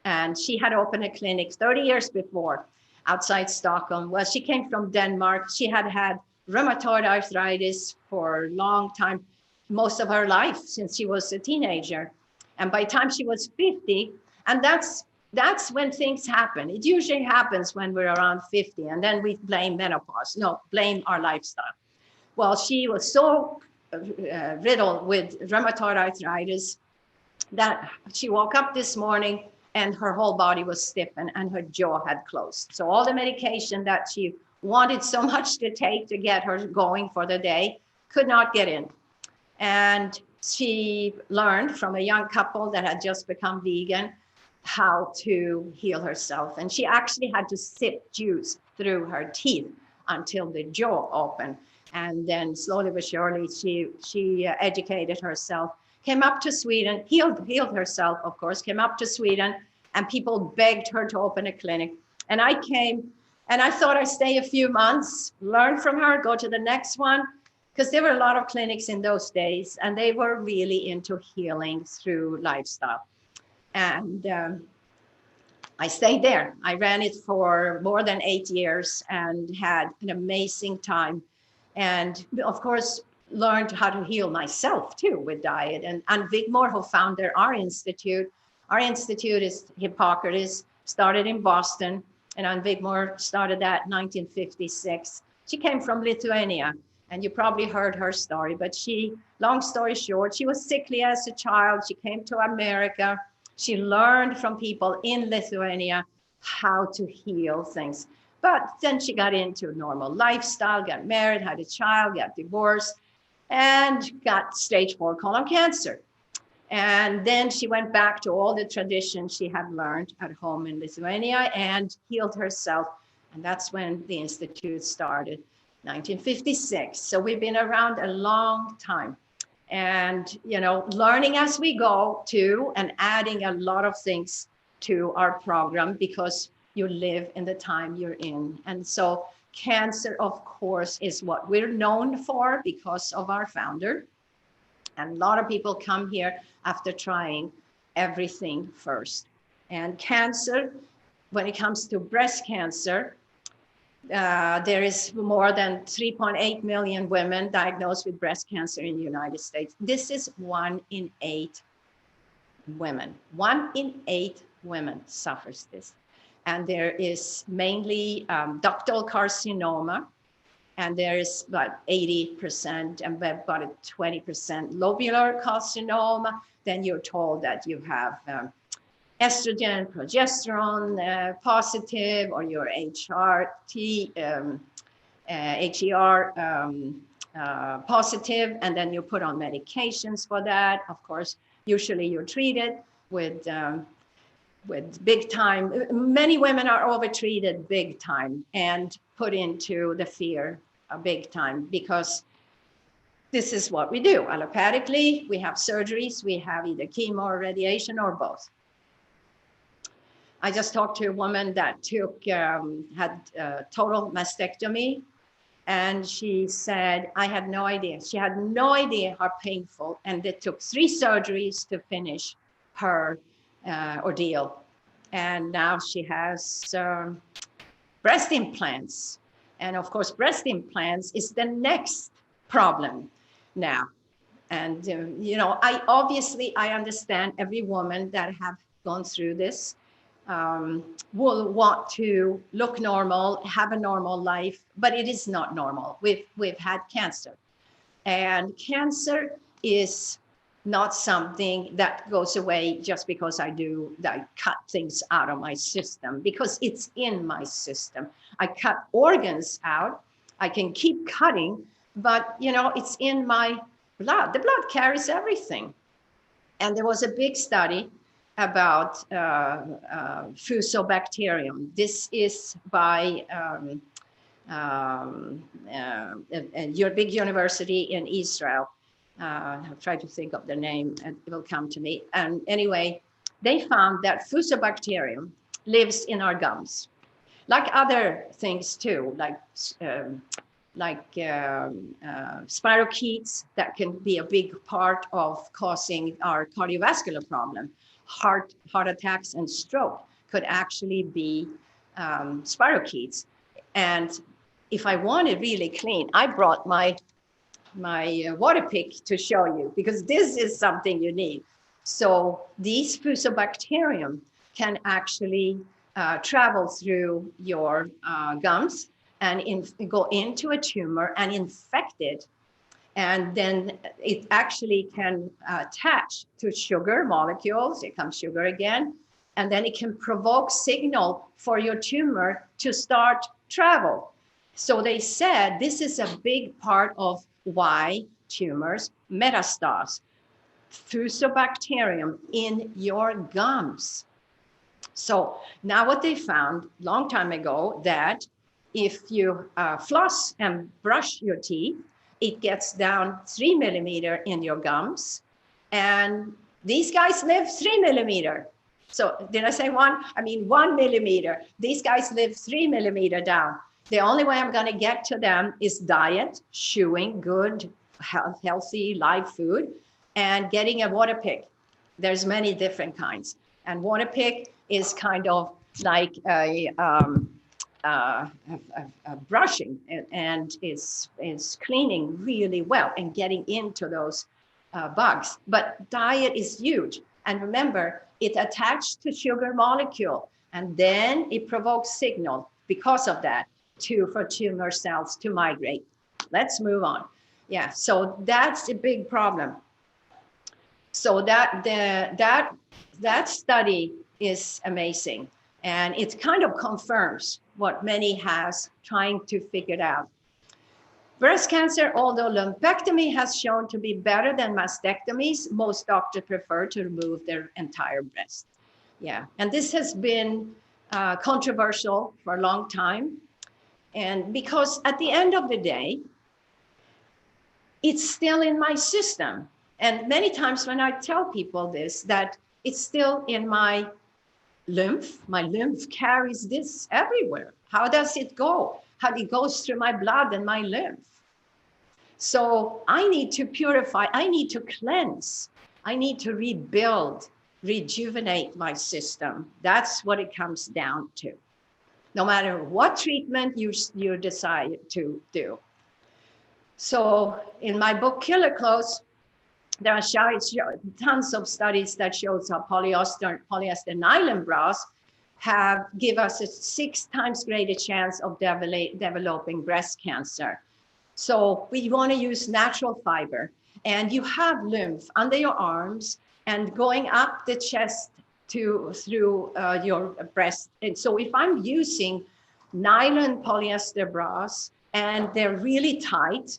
and she had opened a clinic 30 years before outside Stockholm. Well, she came from Denmark. She had had rheumatoid arthritis for a long time, most of her life since she was a teenager. And by the time she was 50, and that's when things happen. It usually happens when we're around 50, and then we blame menopause. No, blame our lifestyle. Well, she was so riddled with rheumatoid arthritis that she woke up this morning and her whole body was stiff and her jaw had closed. So all the medication that she wanted so much to take to get her going for the day could not get in. And she learned from a young couple that had just become vegan how to heal herself. And she actually had to sip juice through her teeth until the jaw opened. And then slowly but surely, she educated herself, came up to Sweden, healed herself, of course, came up to Sweden, and people begged her to open a clinic. And I came And I thought I'd stay a few months, learn from her, go to the next one, because there were a lot of clinics in those days, and they were really into healing through lifestyle. And I stayed there. I ran it for more than 8 years and had an amazing time. And of course, learned how to heal myself too with diet. And Wigmore, who founded our institute is Hippocrates, started in Boston, and Ann Wigmore started that in 1956. She came from Lithuania, and you probably heard her story, but long story short, she was sickly as a child. She came to America. She learned from people in Lithuania how to heal things. But then she got into normal lifestyle, got married, had a child, got divorced, and got stage 4 colon cancer. And then she went back to all the traditions she had learned at home in Lithuania and healed herself. And that's when the Institute started, 1956. So we've been around a long time. And, learning as we go too, and adding a lot of things to our program because you live in the time you're in. And so cancer, of course, is what we're known for because of our founder. And a lot of people come here after trying everything first. And cancer, when it comes to breast cancer, there is more than 3.8 million women diagnosed with breast cancer in the United States. This is 1 in 8 women. 1 in 8 women suffers this. And there is mainly ductal carcinoma, and there is about 80% and about a 20% lobular carcinoma. Then you're told that you have estrogen, progesterone positive, or your HRT, HER positive, and then you put on medications for that. Of course, usually you're treated with big time. Many women are overtreated big time and put into the fear big time because this is what we do. Allopathically, we have surgeries, we have either chemo or radiation or both. I just talked to a woman that had total mastectomy, and she said, I had no idea. She had no idea how painful, and it took 3 surgeries to finish her ordeal. And now she has breast implants. And of course, breast implants is the next problem now. And, I understand every woman that have gone through this will want to look normal, have a normal life, but it is not normal. We've had cancer, and cancer is not something that goes away just because I cut things out of my system, because it's in my system. I cut organs out. I can keep cutting, but it's in my blood. The blood carries everything. And there was a big study about Fusobacterium. This is by your big university in Israel. I'll try to think of the name and it will come to me. And anyway, they found that Fusobacterium lives in our gums, like other things too, like spirochetes that can be a big part of causing our cardiovascular problem. Heart attacks and stroke could actually be spirochetes. And if I want it really clean, I brought my water pick to show you, because this is something you need. So these Fusobacterium can actually travel through your gums and go into a tumor and infect it. And then it actually can attach to sugar molecules. It becomes sugar again. And then it can provoke signal for your tumor to start travel. So they said this is a big part of why tumors metastase. Fusobacterium in your gums. So now what they found long time ago, that if you floss and brush your teeth, it gets down 3 millimeter in your gums. And these guys live 3 millimeter. So did I say one? I mean, 1 millimeter. These guys live 3 millimeter down. The only way I'm going to get to them is diet, chewing good, healthy, live food, and getting a water pick. There's many different kinds. And water pick is kind of like brushing and is cleaning really well and getting into those bugs. But diet is huge. And remember, it attached to sugar molecule, and then it provokes signal because of that for tumor cells to migrate. Let's move on. Yeah, so that's a big problem. So that study is amazing, and it kind of confirms what many has trying to figure out. Breast cancer, although lumpectomy has shown to be better than mastectomies, most doctors prefer to remove their entire breast. Yeah, and this has been controversial for a long time. And because at the end of the day, it's still in my system. And many times when I tell people this, that it's still in my lymph carries this everywhere. How does it go? How it goes through my blood and my lymph. So I need to purify, I need to cleanse, I need to rebuild, rejuvenate my system. That's what it comes down to, no matter what treatment you decide to do. So in my book, Killer Clothes, there are tons of studies that shows how polyester nylon bras give us a 6 times greater chance of developing breast cancer. So we want to use natural fiber, and you have lymph under your arms and going up the chest through your breast. And so if I'm using nylon polyester bras and they're really tight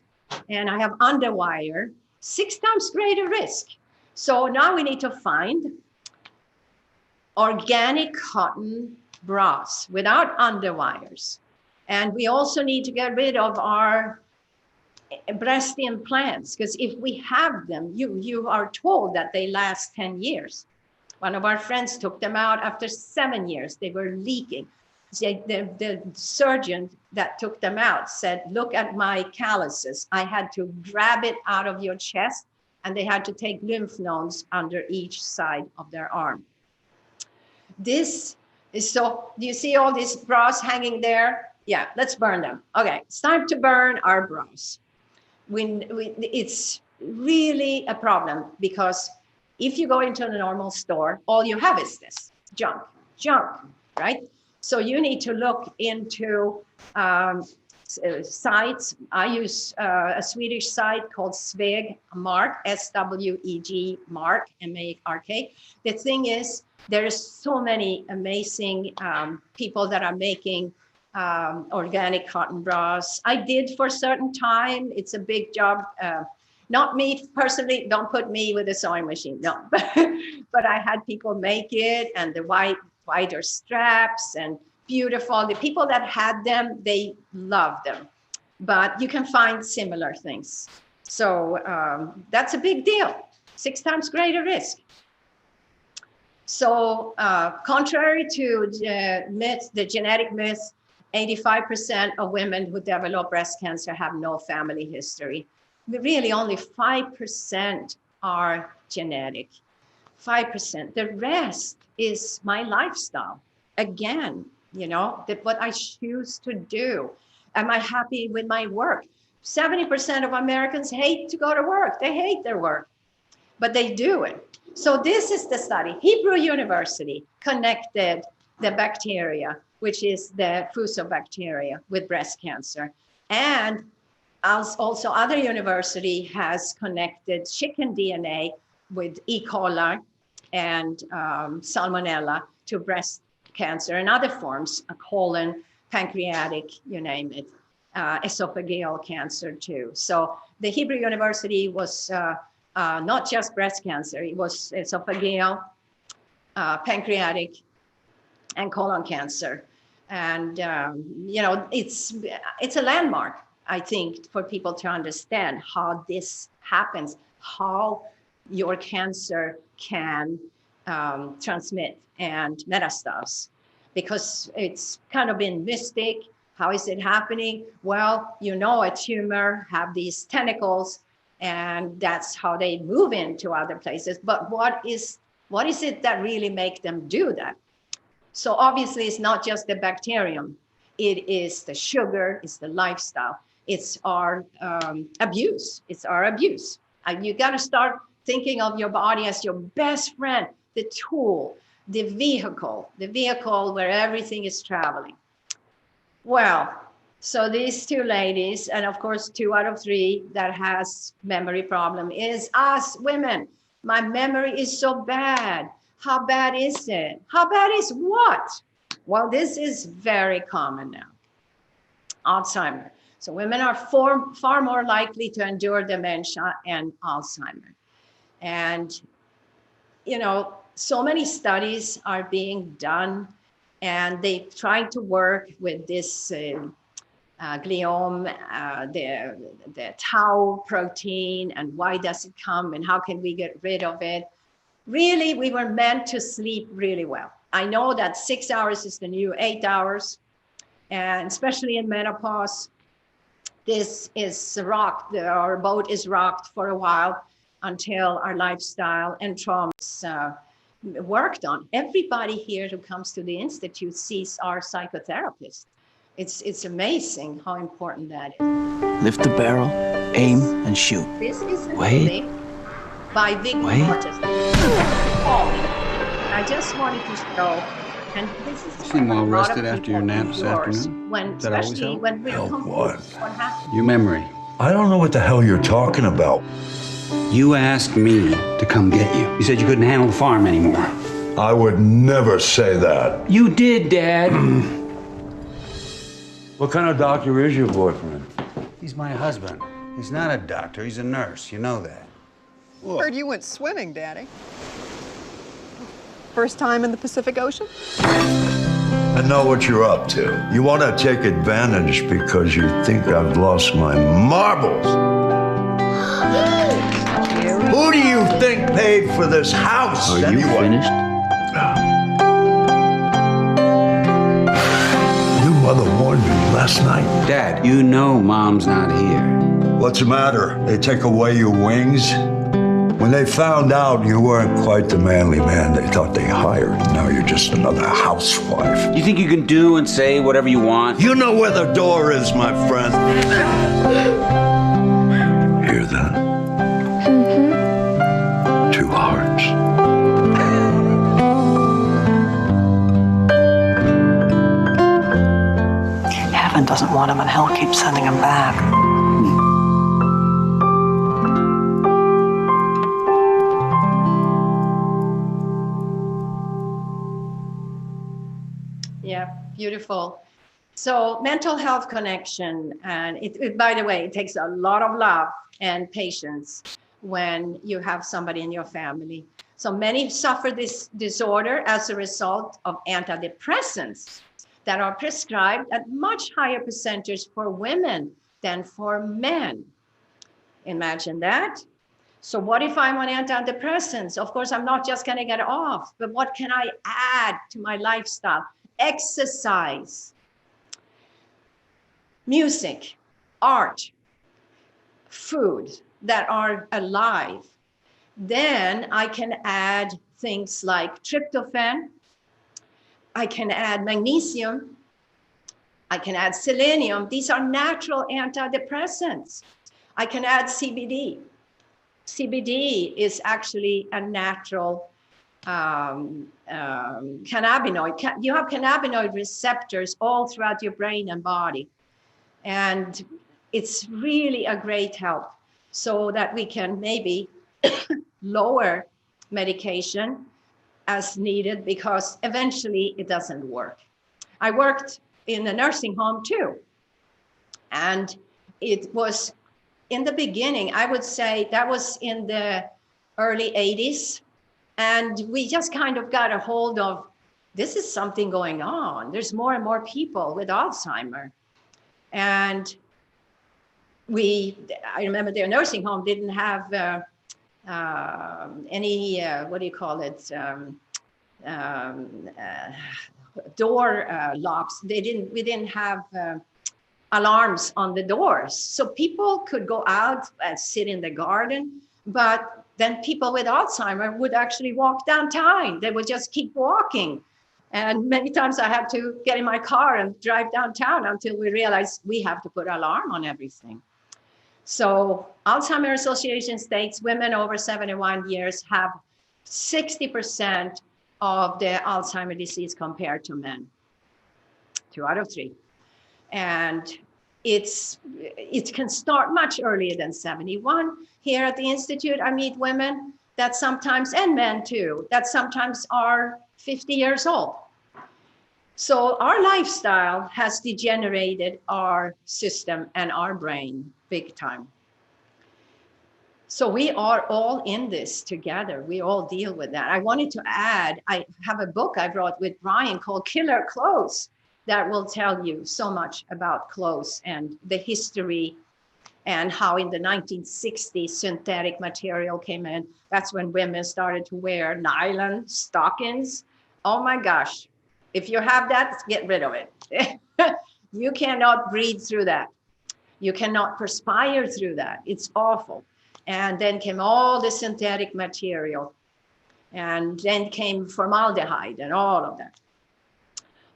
and I have underwire, 6 times greater risk. So now we need to find organic cotton bras without underwires. And we also need to get rid of our breast implants, because if we have them, you are told that they last 10 years. One of our friends took them out after 7 years. They were leaking. The surgeon that took them out said, look at my calluses. I had to grab it out of your chest, and they had to take lymph nodes under each side of their arm. This is so, do you see all these bras hanging there? Yeah, let's burn them. Okay, it's time to burn our bras. It's really a problem, because if you go into a normal store, all you have is this junk, right? So you need to look into sites. I use a Swedish site called Sveg Mark, SWEG Mark, MARK. The thing is, there's so many amazing people that are making organic cotton bras. I did for a certain time. It's a big job. Not me personally, don't put me with a sewing machine, no. But I had people make it, and the wider straps, and beautiful. The people that had them, they loved them. But you can find similar things. So that's a big deal. 6 times greater risk. So contrary to the genetic myth, 85% of women who develop breast cancer have no family history. Really, only 5% are genetic. 5%. The rest is my lifestyle. Again, you know, what I choose to do. Am I happy with my work? 70% of Americans hate to go to work. They hate their work, but they do it. So this is the study. Hebrew University connected the bacteria, which is the fusobacteria, with breast cancer. And also other university has connected chicken DNA with E. coli and salmonella to breast cancer and other forms, colon, pancreatic, you name it, esophageal cancer too. So the Hebrew University was not just breast cancer, it was esophageal, pancreatic, and colon cancer. And, you know, it's a landmark, I think, for people to understand how this happens, how your cancer can transmit and metastase, because it's kind of been mystic. How is it happening? Well, a tumor have these tentacles, and that's how they move into other places. But what is it that really make them do that? So obviously it's not just the bacterium. It is the sugar, it's the lifestyle, it's our abuse. It's our abuse. You got to start thinking of your body as your best friend, the tool, the vehicle where everything is traveling. Well, so these two ladies, and of course 2 out of 3 that has memory problem is us women. My memory is so bad. How bad is it? How bad is what? Well, this is very common now. Alzheimer. So women are far more likely to endure dementia and Alzheimer. And, so many studies are being done, and they try to work with this gliome, the tau protein, and why does it come and how can we get rid of it? Really, we were meant to sleep really well. I know that 6 hours is the new 8 hours, and especially in menopause, this is rocked, our boat is rocked for a while until our lifestyle and traumas worked on. Everybody here who comes to the Institute sees our psychotherapist. It's amazing how important that is. Lift the barrel, aim, and shoot. This is Wait. By Vic Mortis. I just wanted to show, and this is You seem well rested after your nap this afternoon. That especially when we're Help what? What happened? Your memory. I don't know what the hell you're talking about. You asked me to come get you. You said you couldn't handle the farm anymore. I would never say that. You did, Dad. What kind of doctor is your boyfriend? He's my husband. He's not a doctor. He's a nurse. You know that. Heard you went swimming, Daddy. First time in the Pacific Ocean? I know what you're up to. You want to take advantage because you think I've lost my marbles. Who do you think paid for this house? Are you finished? Your mother warned me last night. Dad, you know Mom's not here. What's the matter? They take away your wings? When they found out you weren't quite the manly man they thought they hired, now you're just another housewife. You think you can do and say whatever you want? You know where the door is, my friend. Hear that? Mm-hmm. 2 hearts. Heaven doesn't want him, and hell keeps sending him back. Yeah, beautiful. So mental health connection, and it, by the way, it takes a lot of love and patience when you have somebody in your family. So many suffer this disorder as a result of antidepressants that are prescribed at much higher percentage for women than for men. Imagine that. So what if I'm on antidepressants? Of course, I'm not just gonna get off, but what can I add to my lifestyle? Exercise, music, art, food that are alive. Then I can add things like tryptophan. I can add magnesium. I can add selenium. These are natural antidepressants. I can add CBD. CBD is actually a natural cannabinoid. You have cannabinoid receptors all throughout your brain and body. And it's really a great help so that we can maybe lower medication as needed, because eventually it doesn't work. I worked in a nursing home too. And it was in the beginning, I would say that was in the early 80s. And we just kind of got a hold of, this is something going on. There's more and more people with Alzheimer. And I remember their nursing home didn't have any, what do you call it? Um, uh, Door locks. We didn't have alarms on the doors. So people could go out and sit in the garden, but then people with Alzheimer would actually walk downtown. They would just keep walking. And many times I had to get in my car and drive downtown until we realized we have to put alarm on everything. So Alzheimer's Association states women over 71 years have 60% of the Alzheimer's disease compared to men, 2 out of 3. And it can start much earlier than 71. Here at the Institute, I meet women that sometimes, and men too, that sometimes are 50 years old. So our lifestyle has degenerated our system and our brain big time. So we are all in this together. We all deal with that. I wanted to add, I have a book I wrote with Brian called Killer Clothes that will tell you so much about clothes and the history and how in the 1960s synthetic material came in. That's when women started to wear nylon stockings. Oh my gosh. If you have that, get rid of it. You cannot breathe through that. You cannot perspire through that. It's awful. And then came all the synthetic material. And then came formaldehyde and all of that.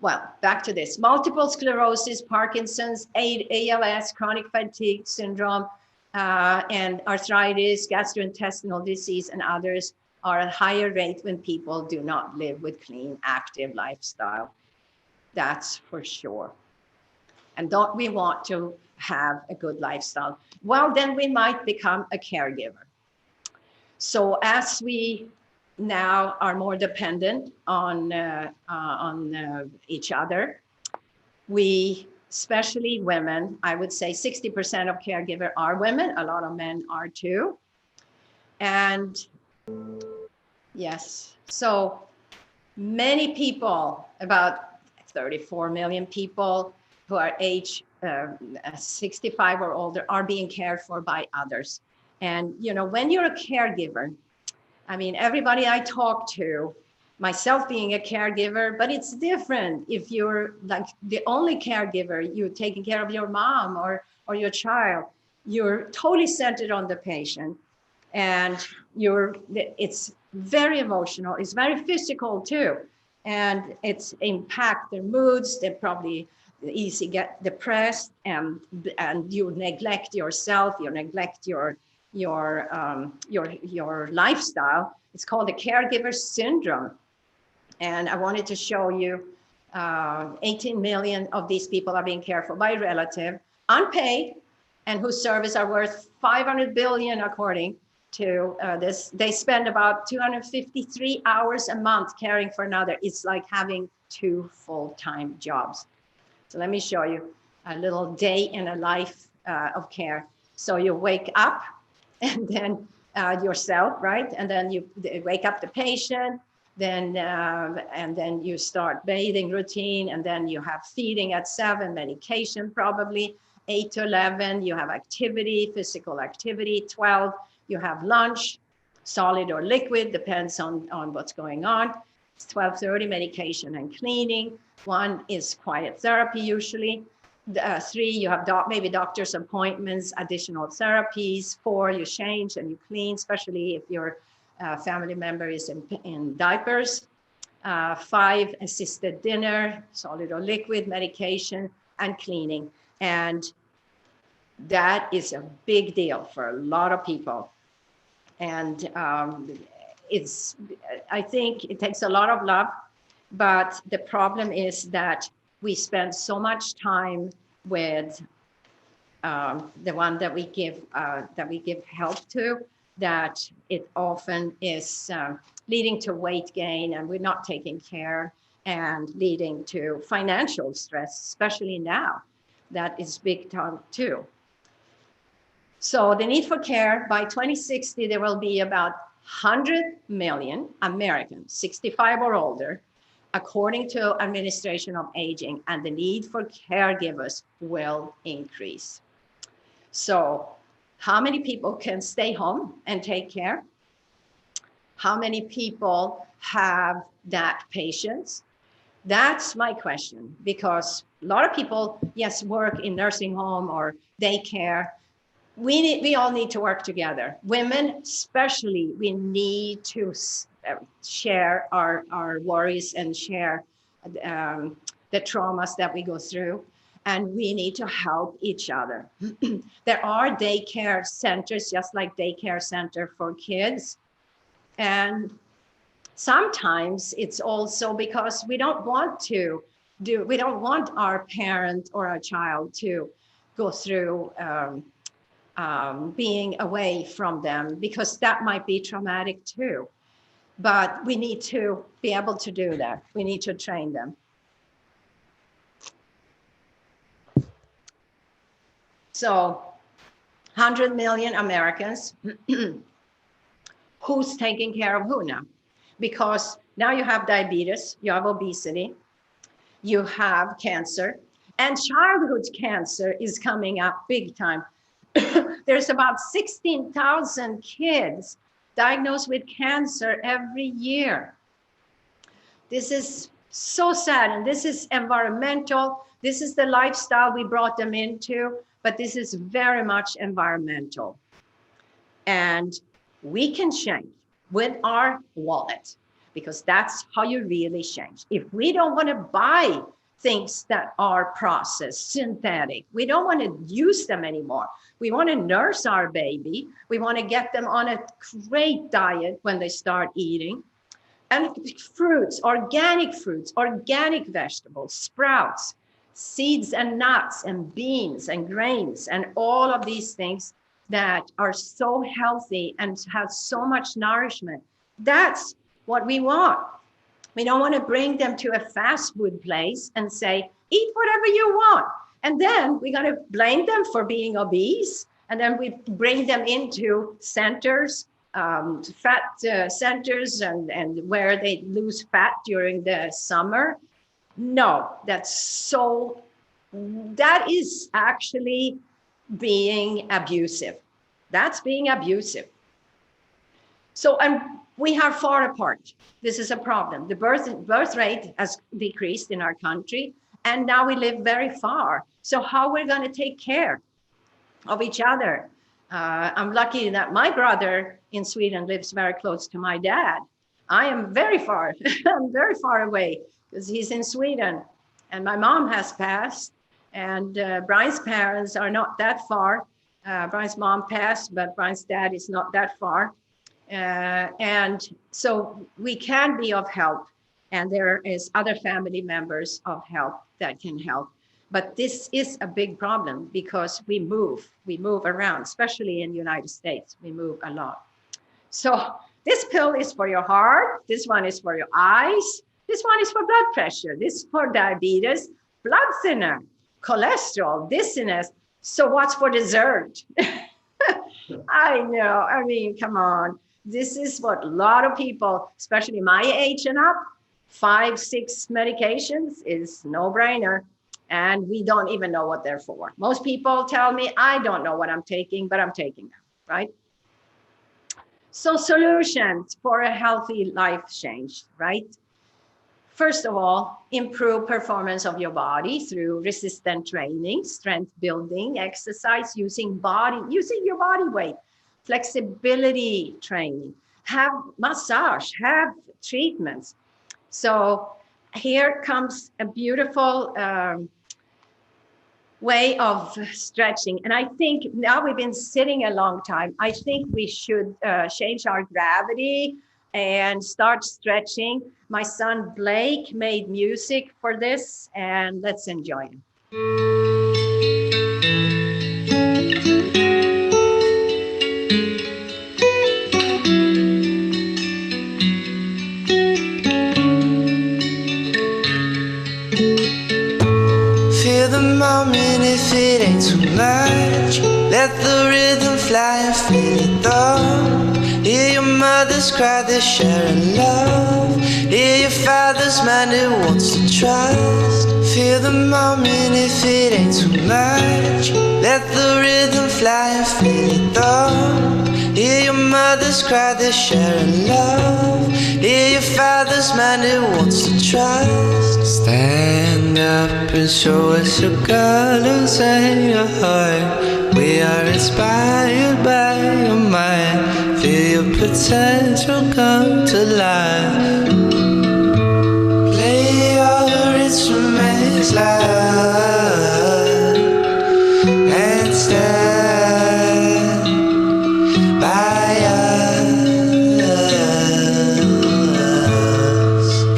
Well, back to this. Multiple sclerosis, Parkinson's, ALS, chronic fatigue syndrome, and arthritis, gastrointestinal disease, and others are at higher rate when people do not live with clean, active lifestyle. That's for sure. And don't we want to have a good lifestyle? Well, then we might become a caregiver. So as we now are more dependent on each other, we, especially women, I would say 60% of caregivers are women. A lot of men are too. And yes, so many people, about 34 million people who are age 65 or older are being cared for by others. And, you know, when you're a caregiver, I mean, everybody I talk to, myself being a caregiver, but it's different if you're like the only caregiver, you're taking care of your mom or your child, you're totally centered on the patient. And it's very emotional, it's very physical too. And it's impact their moods, they probably easy get depressed, and you neglect yourself, you neglect your lifestyle. It's called the caregiver syndrome. And I wanted to show you 18 million of these people are being cared for by a relative, unpaid, and whose services are worth 500 billion according to this. They spend about 253 hours a month caring for another. It's like having 2 full-time jobs. So let me show you a little day in a life of care. So you wake up, and then yourself, right? And then you wake up the patient, then and then you start bathing routine, and then you have feeding at 7, medication probably, 8 to 11, you have activity, physical activity, 12, you have lunch, solid or liquid, depends on what's going on. It's 12:30, medication and cleaning. 1 is quiet therapy usually. 3, you have maybe doctor's appointments, additional therapies. 4, you change and you clean, especially if your family member is in diapers. 5, assisted dinner, solid or liquid, medication, and cleaning. And that is a big deal for a lot of people. And I think it takes a lot of love, but the problem is that we spend so much time with the one that we give help to, that it often is leading to weight gain, and we're not taking care, and leading to financial stress, especially now. That is big time too. So the need for care, by 2060, there will be about 100 million Americans, 65 or older, according to Administration of Aging, and the need for caregivers will increase. So how many people can stay home and take care? How many people have that patience? That's my question, because a lot of people, yes, work in nursing home or daycare. We all need to work together. Women, especially, we need to share our worries and share the traumas that we go through, and we need to help each other. There are daycare centers, just like daycare center for kids. And sometimes it's also because we don't want our parent or our child to go through being away from them, because that might be traumatic too. But we need to be able to do that. We need to train them. So 100 million Americans, who's taking care of who now? Because now you have diabetes, you have obesity, you have cancer, and childhood cancer is coming up big time. There's about 16,000 kids diagnosed with cancer every year. This is so sad, and this is environmental. This is the lifestyle we brought them into, but this is very much environmental. And we can change with our wallet, because that's how you really change. If we don't want to buy things that are processed, synthetic, we don't want to use them anymore. We want to nurse our baby. We want to get them on a great diet when they start eating. And fruits, organic vegetables, sprouts, seeds and nuts and beans and grains, and all of these things that are so healthy and have so much nourishment. That's what we want. We don't want to bring them to a fast food place and say, eat whatever you want. And then we're going to blame them for being obese. And then we bring them into centers, fat centers, and where they lose fat during the summer. No, that is actually being abusive. That's being abusive. So, and we are far apart. This is a problem. The birth rate has decreased in our country, and now we live very far. So how we're going to take care of each other? I'm lucky that my brother in Sweden lives very close to my dad. I am very far. I'm very far away because he's in Sweden, and my mom has passed, and Brian's parents are not that far. Brian's mom passed, but Brian's dad is not that far. And so we can be of help, and there is other family members of help that can help. But this is a big problem because we move around, especially in the United States, we move a lot. So this pill is for your heart. This one is for your eyes. This one is for blood pressure. This is for diabetes, blood thinner, cholesterol, dizziness. So what's for dessert? I know, I mean, come on. This is what a lot of people, especially my age and up, 5-6 medications is no brainer. And we don't even know what they're for. Most people tell me, I don't know what I'm taking, but I'm taking them, right? So solutions for a healthy life change, right? First of all, improve performance of your body through resistant training, strength building, exercise, using your body weight, flexibility training, have massage, have treatments. So here comes a beautiful way of stretching. And I think now we've been sitting a long time. I think we should change our gravity and start stretching. My son Blake made music for this, and let's enjoy it. Feel the moment if it ain't too much. Let the rhythm fly and feel it though. Hear your mother's cry, they're sharing love. Hear your father's mind who wants to trust. Feel the moment if it ain't too much. Let the rhythm fly and feel it though. Hear Hear your mother's cry, they're sharing love. Hear your father's man who wants to trust. Stand up and show us your colors and your heart. We are inspired by your mind. Feel your potential come to life. Play your instruments loud and stand by us.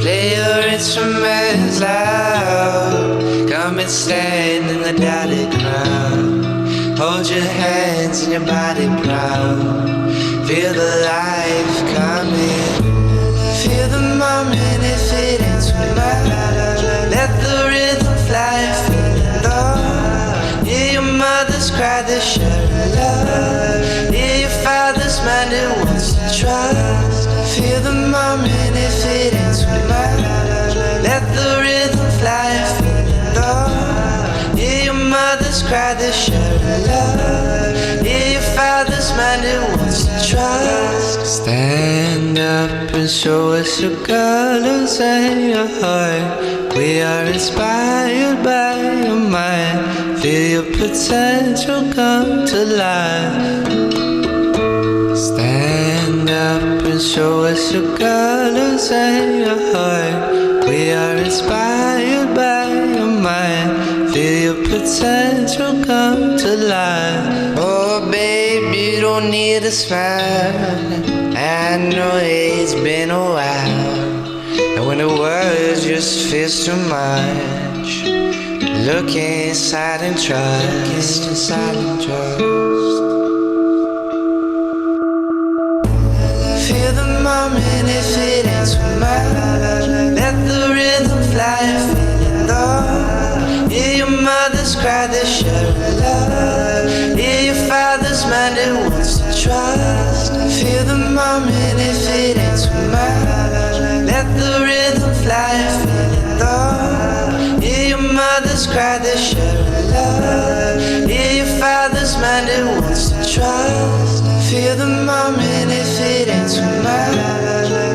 Play your instruments loud. Come and stand in the dotted crowd. Hold your hands and your body proud. Feel the life coming. Feel the moment if it ain't too much. Let the rhythm fly and feel it all. Hear your mother's cry, they're sharing love. Hear your father's man who wants to trust. Feel the moment if it ain't too much. Let the rhythm fly and feel it all. Hear your mother's cry, they're sharing love. Hear your father's man who wants to trust. Stand up and show us your colors and your heart. We are inspired by your mind. Feel your potential come to life. Stand up and show us your colors and your heart. We are inspired by your mind. Feel your potential come to life. Oh, babe, you don't need a smile. I know it's been a while. And when the words just feels too much, look inside and trust. Feel the moment if it ain't too much. Let the rhythm fly and feel it all. Hear your mother's cry, they're sharing love. Hear your father's man who wants to trust. Feel the moment if it ain't too much. Let the rhythm fly and feel it all. Hear your mother's cry, they're sharing love. Hear your father's man who wants to trust. Feel the moment if it ain't too much.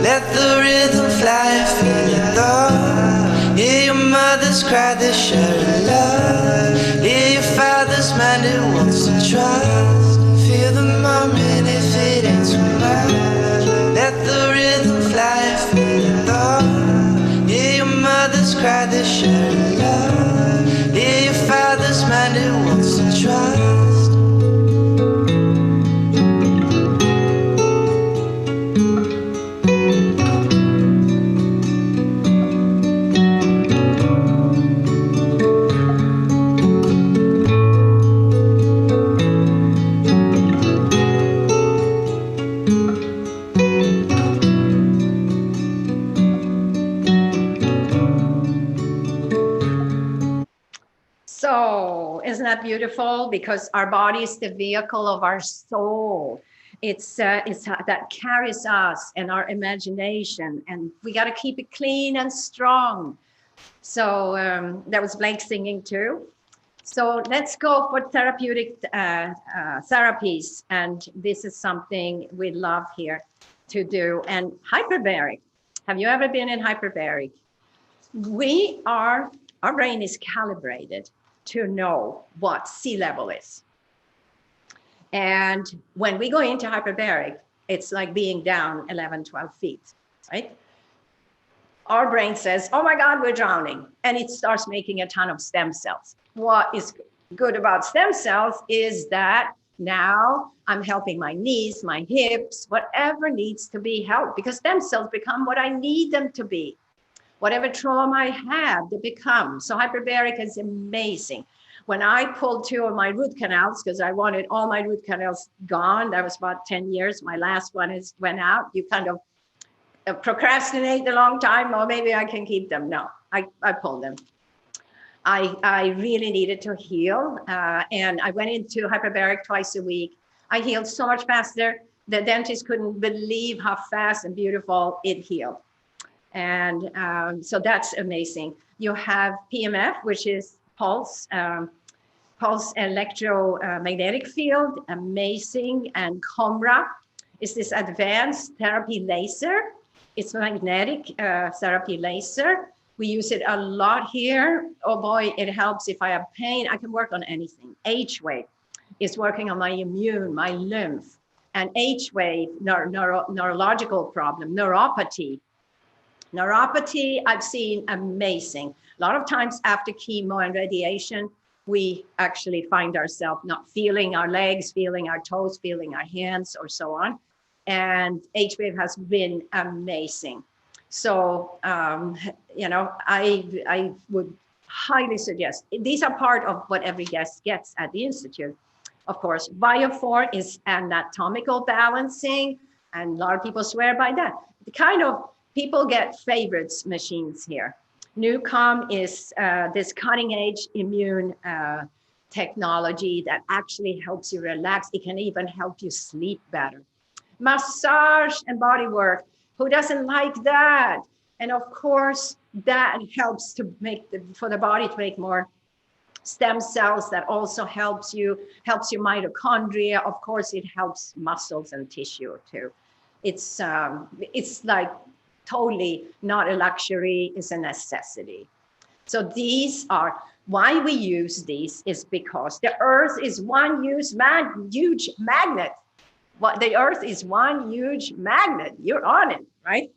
Let the rhythm fly and feel it all. Hear your mother's cry, they're sharing love. Hear your father's man who wants to trust. Feel the moment if it ain't too much. Let the rhythm fly and feel it all. Hear your mother's cry, they're sharing love. Hear your father's man who wants to trust. So isn't that beautiful? Because our body is the vehicle of our soul. It's that carries us and our imagination, and we got to keep it clean and strong. So that was Blake singing too. So let's go for therapeutic therapies, and this is something we love here to do. And hyperbaric. Have you ever been in hyperbaric? Our brain is calibrated to know what sea level is. And when we go into hyperbaric, it's like being down 11, 12 feet, right? Our brain says, oh my God, we're drowning. And it starts making a ton of stem cells. What is good about stem cells is that now I'm helping my knees, my hips, whatever needs to be helped, because stem cells become what I need them to be. Whatever trauma I have, they become. So hyperbaric is amazing. When I pulled 2 of my root canals, because I wanted all my root canals gone, that was about 10 years. My last one went out. You kind of procrastinate a long time, or maybe I can keep them. No, I pulled them. I really needed to heal. And I went into hyperbaric twice a week. I healed so much faster. The dentist couldn't believe how fast and beautiful it healed. And so that's amazing. You have PMF, which is pulse electromagnetic field, amazing, and COMRA, is this advanced therapy laser. It's magnetic therapy laser. We use it a lot here. Oh boy, it helps if I have pain. I can work on anything. H-wave is working on my immune, my lymph. And H-wave, neurological problem, neuropathy. Neuropathy, I've seen amazing. A lot of times after chemo and radiation, we actually find ourselves not feeling our legs, feeling our toes, feeling our hands, or so on. And H-wave has been amazing. So, I would highly suggest, these are part of what every guest gets at the Institute. Of course, Bio4 is anatomical balancing, and a lot of people swear by that. The kind of people get favorites machines here. Newcom is this cutting edge immune technology that actually helps you relax. It can even help you sleep better. Massage and body work. Who doesn't like that? And of course, that helps to make for the body to make more stem cells. That also helps your mitochondria. Of course, it helps muscles and tissue too. It's like totally not a luxury, it's a necessity. So these are why we use these is because the earth is one huge magnet. The earth is one huge magnet. You're on it, right?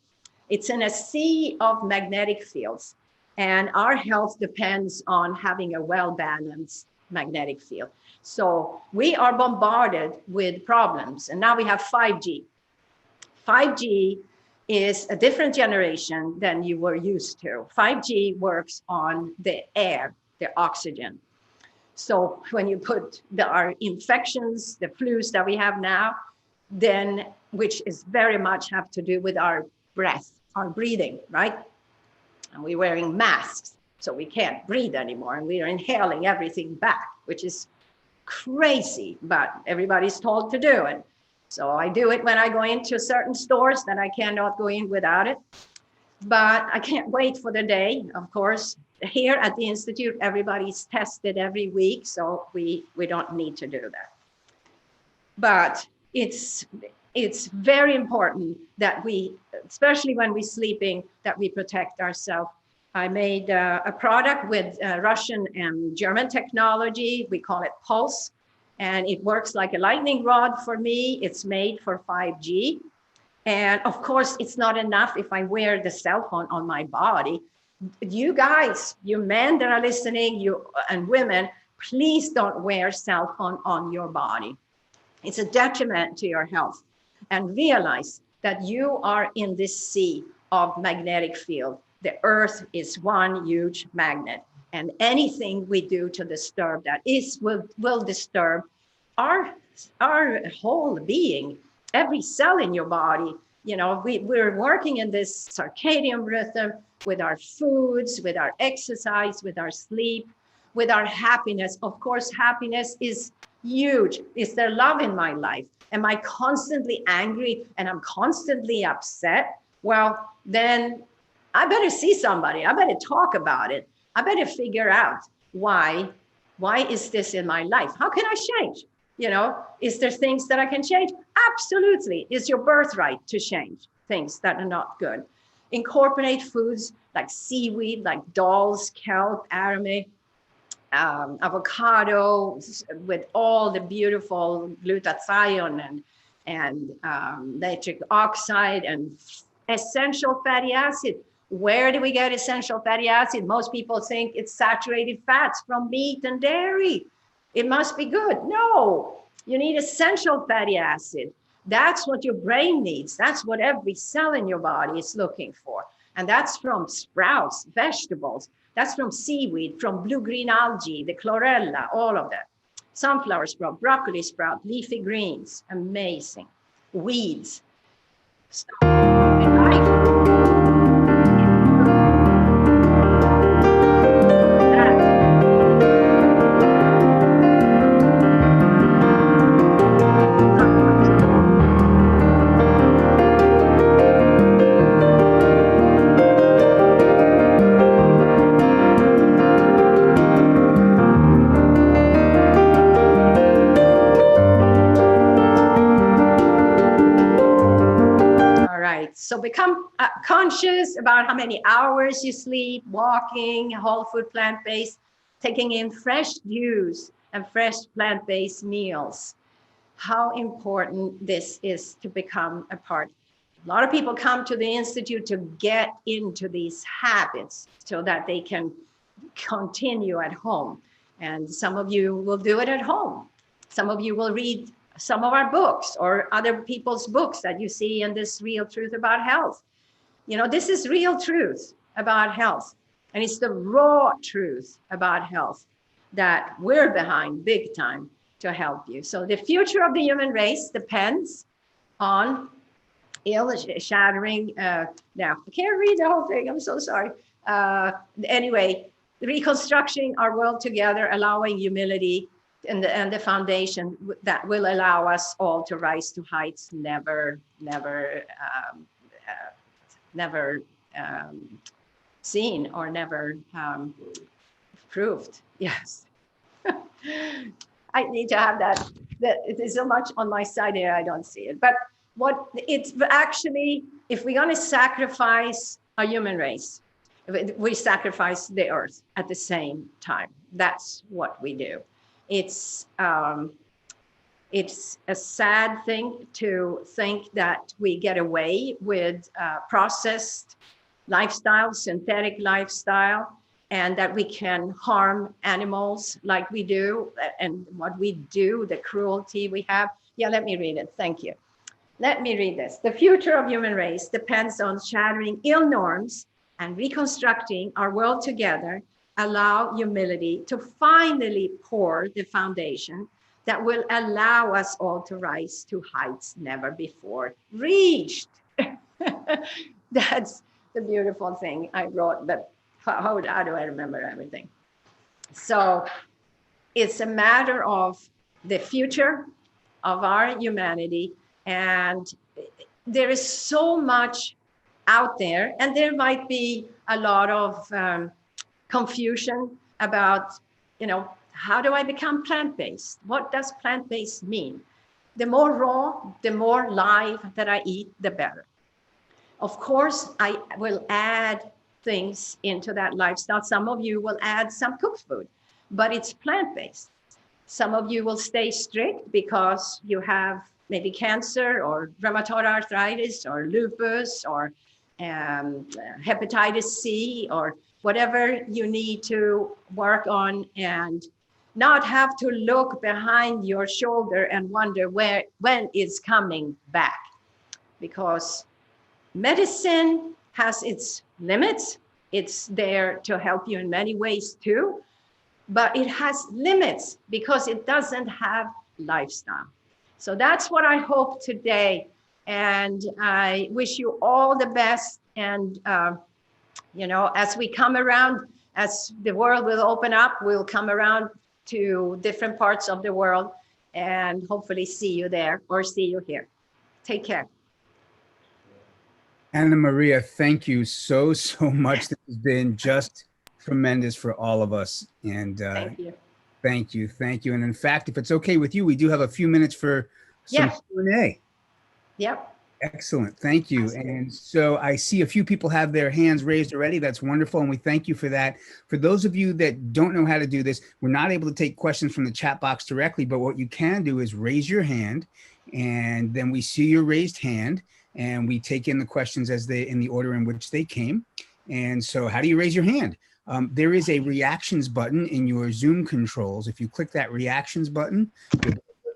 It's in a sea of magnetic fields. And our health depends on having a well-balanced magnetic field. So we are bombarded with problems. And now we have 5G. 5G is a different generation than you were used to. 5G works on the air, the oxygen. So when you put our infections, the flus that we have now, then which is very much have to do with our breath, our breathing, right? And we're wearing masks, so we can't breathe anymore. And we are inhaling everything back, which is crazy, but everybody's told to do it. So I do it when I go into certain stores that I cannot go in without it. But I can't wait for the day, of course. Here at the Institute, everybody's tested every week, so we don't need to do that. But it's very important that we, especially when we're sleeping, that we protect ourselves. I made a product with Russian and German technology. We call it Pulse. And it works like a lightning rod for me. It's made for 5G. And of course, it's not enough if I wear the cell phone on my body. You guys, you men that are listening, you and women, please don't wear cell phone on your body. It's a detriment to your health. And realize that you are in this sea of magnetic field. The earth is one huge magnet. And anything we do to disturb that will disturb our whole being, every cell in your body. You know, we're working in this circadian rhythm with our foods, with our exercise, with our sleep, with our happiness. Of course, happiness is huge. Is there love in my life? Am I constantly angry and I'm constantly upset? Well, then I better see somebody. I better talk about it. I better figure out why is this in my life? How can I change? You know, is there things that I can change? Absolutely. It's your birthright to change things that are not good. Incorporate foods like seaweed, like dulse, kelp, aromatic, avocado with all the beautiful glutathione and nitric oxide and essential fatty acid. Where do we get essential fatty acid? Most people think it's saturated fats from meat and dairy. It must be good. No, you need essential fatty acid. That's what your brain needs. That's what every cell in your body is looking for. And that's from sprouts, vegetables. That's from seaweed, from blue-green algae, the chlorella, all of that. Sunflower sprout, broccoli sprout, leafy greens, amazing. Weeds. So, So become conscious about how many hours you sleep, walking, whole food, plant-based, taking in fresh juice and fresh plant-based meals. How important this is to become a part. A lot of people come to the Institute to get into these habits so that they can continue at home. And some of you will do it at home. Some of you will read some of our books or other people's books that you see in this Real Truth About Health. You know, this is real truth about health. And it's the raw truth about health that we're behind big time to help you. So the future of the human race depends on shattering. Now, I can't read the whole thing. I'm so sorry. Anyway, reconstructing our world together, allowing humility and the foundation that will allow us all to rise to heights never seen or never proved. Yes. I need to have that. It is so much on my side here, I don't see it. But what it's actually, if we're going to sacrifice a human race, we sacrifice the earth at the same time. That's what we do. It's a sad thing to think that we get away with processed lifestyle, synthetic lifestyle, and that we can harm animals like we do, and what we do, the cruelty we have. Yeah, let me read it. Thank you. Let me read this. The future of human race depends on shattering ill norms and reconstructing our world together. Allow humility to finally pour the foundation that will allow us all to rise to heights never before reached. That's the beautiful thing I wrote, but how do I remember everything? So it's a matter of the future of our humanity, and there is so much out there, and there might be a lot of confusion about, you know, how do I become plant-based? What does plant-based mean? The more raw, the more live that I eat, the better. Of course, I will add things into that lifestyle. Some of you will add some cooked food, but it's plant-based. Some of you will stay strict because you have maybe cancer or rheumatoid arthritis or lupus or hepatitis C or whatever you need to work on, and not have to look behind your shoulder and wonder when it's coming back. Because medicine has its limits. It's there to help you in many ways too, but it has limits because it doesn't have lifestyle. So that's what I hope today. And I wish you all the best. And, you know, as we come around, as the world will open up, we'll come around to different parts of the world and hopefully see you there or see you here. Take care. Anna Maria, thank you so much. This has been just tremendous for all of us. And Thank you. Thank you. And in fact, if it's okay with you, we do have a few minutes for some Q&A. Yep. Excellent. Thank you. And so I see a few people have their hands raised already. That's wonderful. And we thank you for that. For those of you that don't know how to do this, we're not able to take questions from the chat box directly, but what you can do is raise your hand, and then we see your raised hand and we take in the questions as they in the order in which they came. And so how do you raise your hand? There is a reactions button in your Zoom controls. If you click that reactions button,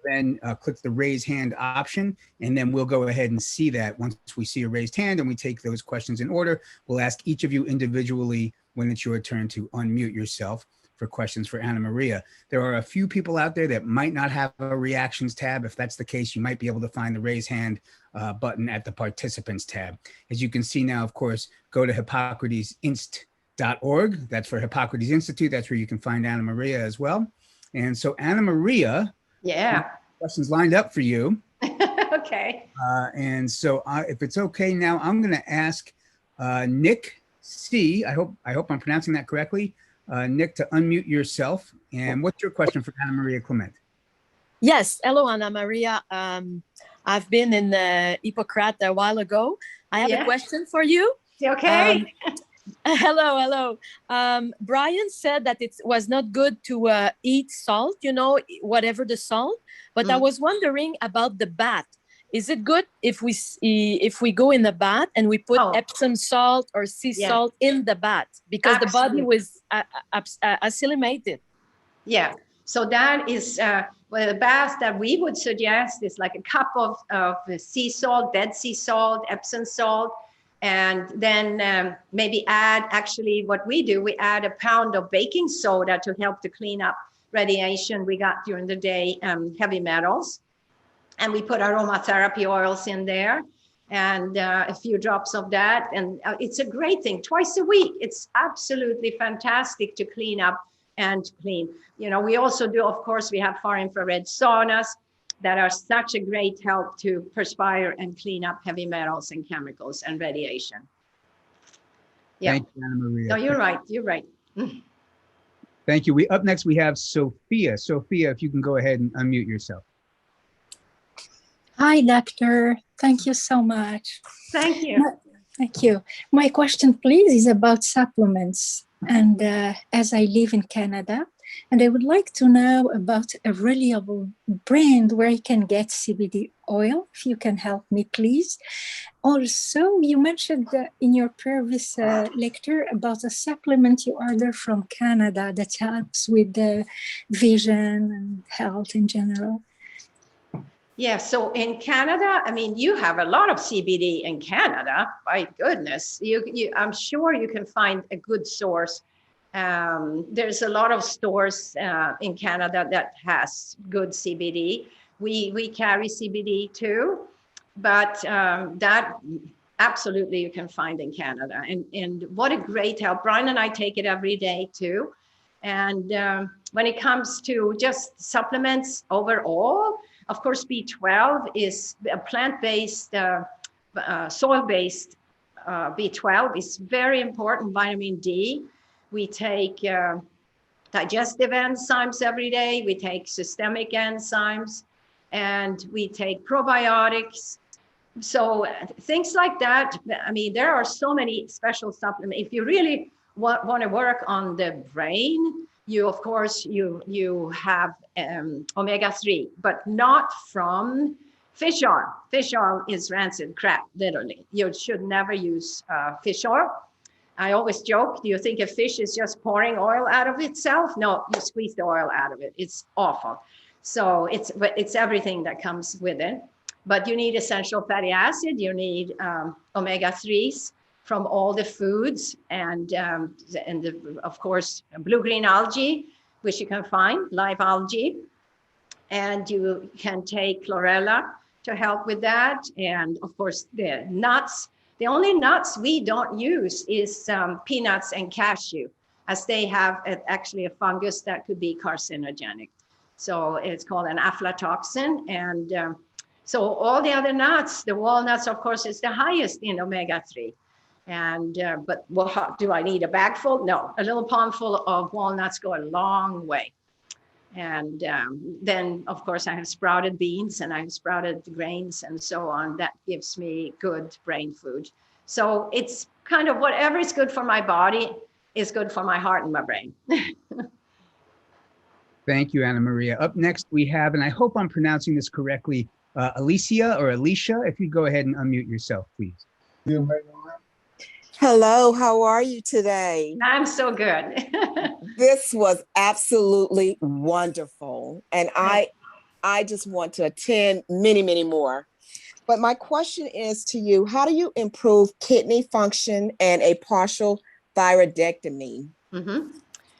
then click the raise hand option, and then we'll go ahead and see that. Once we see a raised hand and we take those questions in order, we'll ask each of you individually when it's your turn to unmute yourself for questions for Anna Maria. There are a few people out there that might not have a reactions tab. If that's the case, you might be able to find the raise hand button at the participants tab. As you can see now, of course, go to hippocratesinst.org. That's for Hippocrates Institute. That's where you can find Anna Maria as well. And so Anna Maria, questions lined up for you. Okay. And so if it's okay now, I'm going to ask Nick C. I hope I'm pronouncing that correctly. Nick, to unmute yourself. And what's your question for Anna Maria Clement? Yes. Hello, Anna Maria. I've been in Hippocrates a while ago. I have Yeah. a question for you. Okay. Hello. Brian said that it was not good to eat salt, whatever the salt. But I was wondering about the bath. Is it good if we go in the bath and we put Epsom salt or sea salt in the bath because the body was assimilated? Yeah. So that is the bath that we would suggest is like a cup of sea salt, dead sea salt, Epsom salt, and then maybe add, actually what we do, we add a pound of baking soda to help to clean up radiation we got during the day, heavy metals. And we put aromatherapy oils in there and a few drops of that. And it's a great thing, twice a week. It's absolutely fantastic to clean up and clean. We also do, of course, we have far infrared saunas that are such a great help to perspire and clean up heavy metals and chemicals and radiation. Yeah. Thank you, Anna Maria. No, you're right. Thank you. Up next, we have Sophia. Sophia, if you can go ahead and unmute yourself. Hi, doctor. Thank you so much. Thank you. Thank you. My question, please, is about supplements. And as I live in Canada, and I would like to know about a reliable brand where I can get CBD oil, if you can help me, please. Also, you mentioned in your previous lecture about a supplement you order from Canada that helps with the vision and health in general. Yeah, so in Canada, you have a lot of CBD in Canada. My goodness, I'm sure you can find a good source. There's a lot of stores in Canada that has good CBD. We carry CBD too, but that absolutely you can find in Canada. And what a great help. Brian and I take it every day too. And when it comes to just supplements overall, of course, B12 is a plant-based, soil-based B12 is very important, vitamin D. We take digestive enzymes every day. We take systemic enzymes, and we take probiotics. So things like that. There are so many special supplements. If you really want to work on the brain, you have omega-3, but not from fish oil. Fish oil is rancid crap, literally. You should never use fish oil. I always joke, do you think a fish is just pouring oil out of itself? No, you squeeze the oil out of it. It's awful. So it's everything that comes with it. But you need essential fatty acid, you need omega-3s from all the foods, and of course, blue-green algae, which you can find, live algae. And you can take chlorella to help with that. And of course, the nuts. The only nuts we don't use is peanuts and cashew, as they have actually a fungus that could be carcinogenic. So it's called an aflatoxin. And so all the other nuts, the walnuts, of course, is the highest in omega-3. And but do I need a bag full? No, a little palmful of walnuts go a long way. And then, of course, I have sprouted beans and I have sprouted grains and so on. That gives me good brain food. So it's kind of whatever is good for my body is good for my heart and my brain. Thank you, Anna Maria. Up next, we have, and I hope I'm pronouncing this correctly, Alicia or Alicia. If you go ahead and unmute yourself, please. Hello, how are you today? I'm so good. This was absolutely wonderful. And I just want to attend many, many more. But my question is to you, how do you improve kidney function and a partial thyroidectomy? Mm-hmm.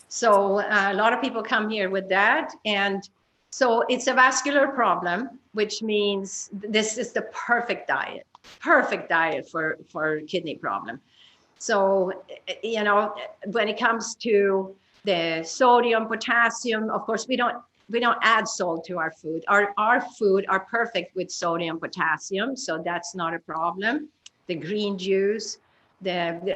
So a lot of people come here with that. And so it's a vascular problem, which means this is the perfect diet for kidney problem. So, when it comes to the sodium, potassium, of course, we don't add salt to our food. Our food are perfect with sodium, potassium, so that's not a problem. The green juice,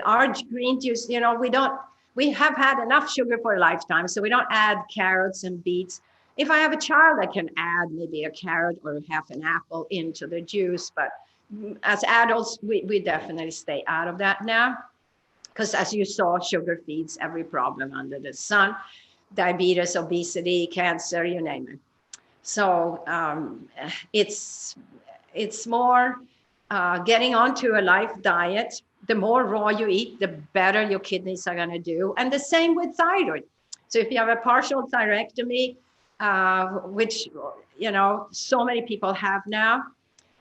our green juice, we have had enough sugar for a lifetime, so we don't add carrots and beets. If I have a child, I can add maybe a carrot or half an apple into the juice, but as adults, we definitely stay out of that now, because as you saw, sugar feeds every problem under the sun, diabetes, obesity, cancer, you name it. So it's more getting onto a life diet. The more raw you eat, the better your kidneys are going to do. And the same with thyroid. So if you have a partial thyroidectomy, which, you know, so many people have now,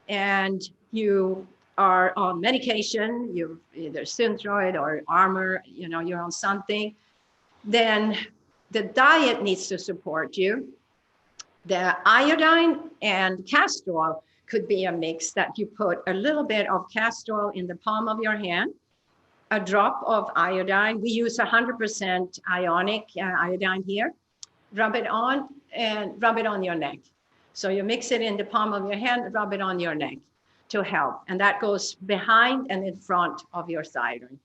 and you are on medication, you either Synthroid or Armour, you know, you're on something, then the diet needs to support you. The iodine and castor oil could be a mix that you put a little bit of castor oil in the palm of your hand, a drop of iodine. We use 100% ionic iodine here. Rub it on and rub it on your neck. So you mix it in the palm of your hand, rub it on your neck to help. And that goes behind and in front of your thyroid.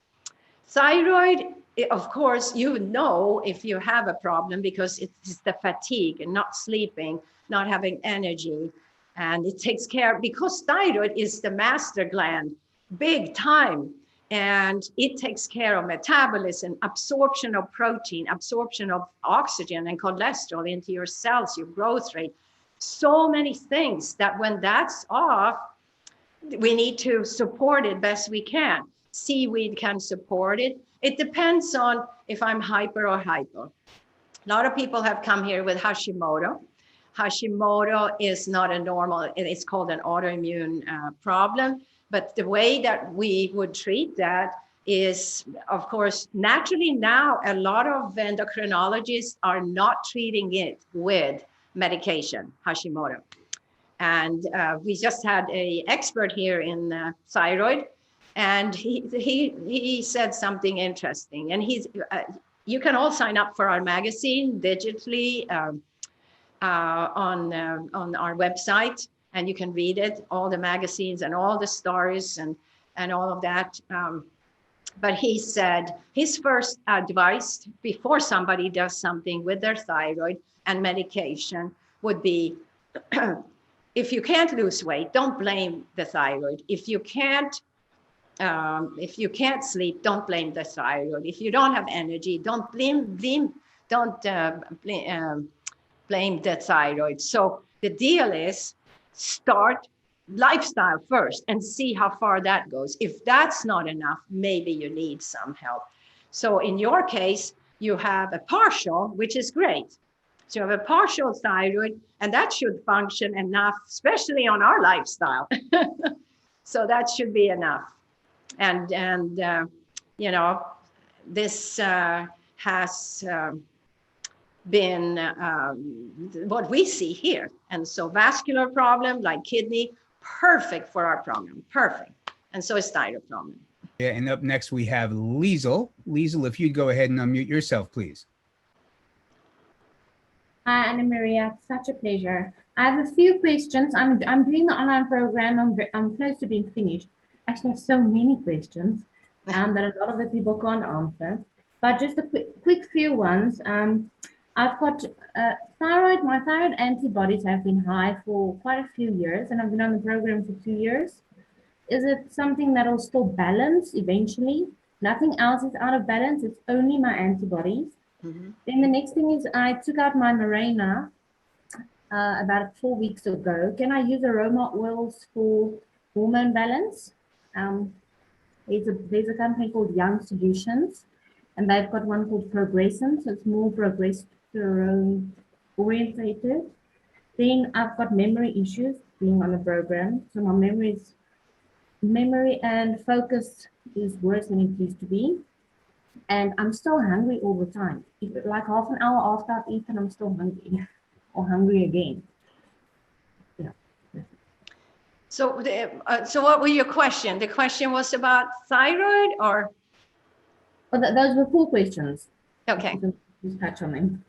Thyroid, of course, you know if you have a problem because it's the fatigue and not sleeping, not having energy. And it takes care, because thyroid is the master gland, big time. And it takes care of metabolism, absorption of protein, absorption of oxygen and cholesterol into your cells, your growth rate. So many things that when that's off, we need to support it best we can. Seaweed can support it. It depends on if I'm hyper or hypo. A lot of people have come here with Hashimoto. Hashimoto is not a normal, it's called an autoimmune problem. But the way that we would treat that is, of course, naturally now, a lot of endocrinologists are not treating it with medication, Hashimoto. And we just had an expert here in thyroid, and he said something interesting. And you can all sign up for our magazine digitally on our website, and you can read it, all the magazines and all the stories and all of that. But he said his first advice before somebody does something with their thyroid and medication would be, if you can't lose weight, don't blame the thyroid. If you can't sleep, don't blame the thyroid. If you don't have energy, don't blame the thyroid. So the deal is, start lifestyle first and see how far that goes. If that's not enough, maybe you need some help. So in your case, you have a partial, which is great. So you have a partial thyroid, and that should function enough, especially on our lifestyle. So that should be enough. And you know, this has been what we see here. And so vascular problem like kidney, perfect for our problem, perfect. And so is thyroid problem. Yeah, and up next we have Liesel. Liesel, if you'd go ahead and unmute yourself, please. Hi, Anna Maria, such a pleasure. I have a few questions. I'm doing the online program. I'm close to being finished. Actually, I have so many questions that a lot of the people can't answer. But just a quick few ones. I've got thyroid. My thyroid antibodies have been high for quite a few years, and I've been on the program for 2 years. Is it something that will still balance eventually? Nothing else is out of balance. It's only my antibodies. Mm-hmm. Then the next thing is I took out my Mirena about 4 weeks ago. Can I use aroma oils for hormone balance? There's a company called Young Solutions, and they've got one called Progression, so it's more progesterone orientated. Then I've got memory issues being on the program, so my memory and focus is worse than it used to be. And I'm still hungry all the time. Like half an hour after I've eaten, I'm still hungry or hungry again. Yeah. So what were your question? The question was about thyroid, or? Oh, those were 4 questions. Okay. Just touch on them.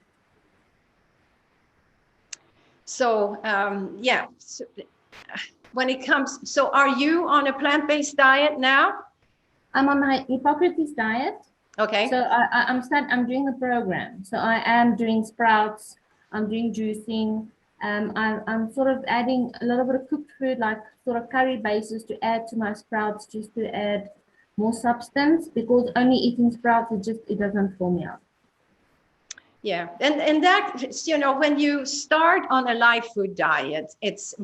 So, yeah. So, when it comes, so are you on a plant-based diet now? I'm on my Hippocrates diet. Okay. So I'm doing the program. So I am doing sprouts, I'm doing juicing, I'm sort of adding a little bit of cooked food, like sort of curry bases, to add to my sprouts, just to add more substance, because only eating sprouts, it doesn't fill me up. Yeah, and that, you know, when you start on a live food diet, it's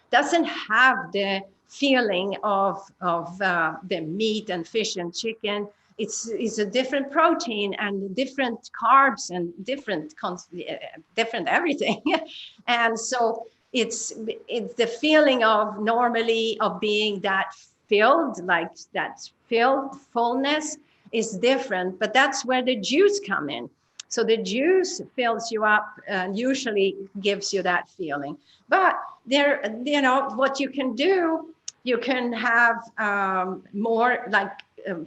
doesn't have the feeling of the meat and fish and chicken. It's a different protein and different carbs and different everything. And so it's the feeling of normally of being that filled, like that filled fullness is different, but that's where the juice come in. So the juice fills you up and usually gives you that feeling. But there, you know, what you can do, you can have more like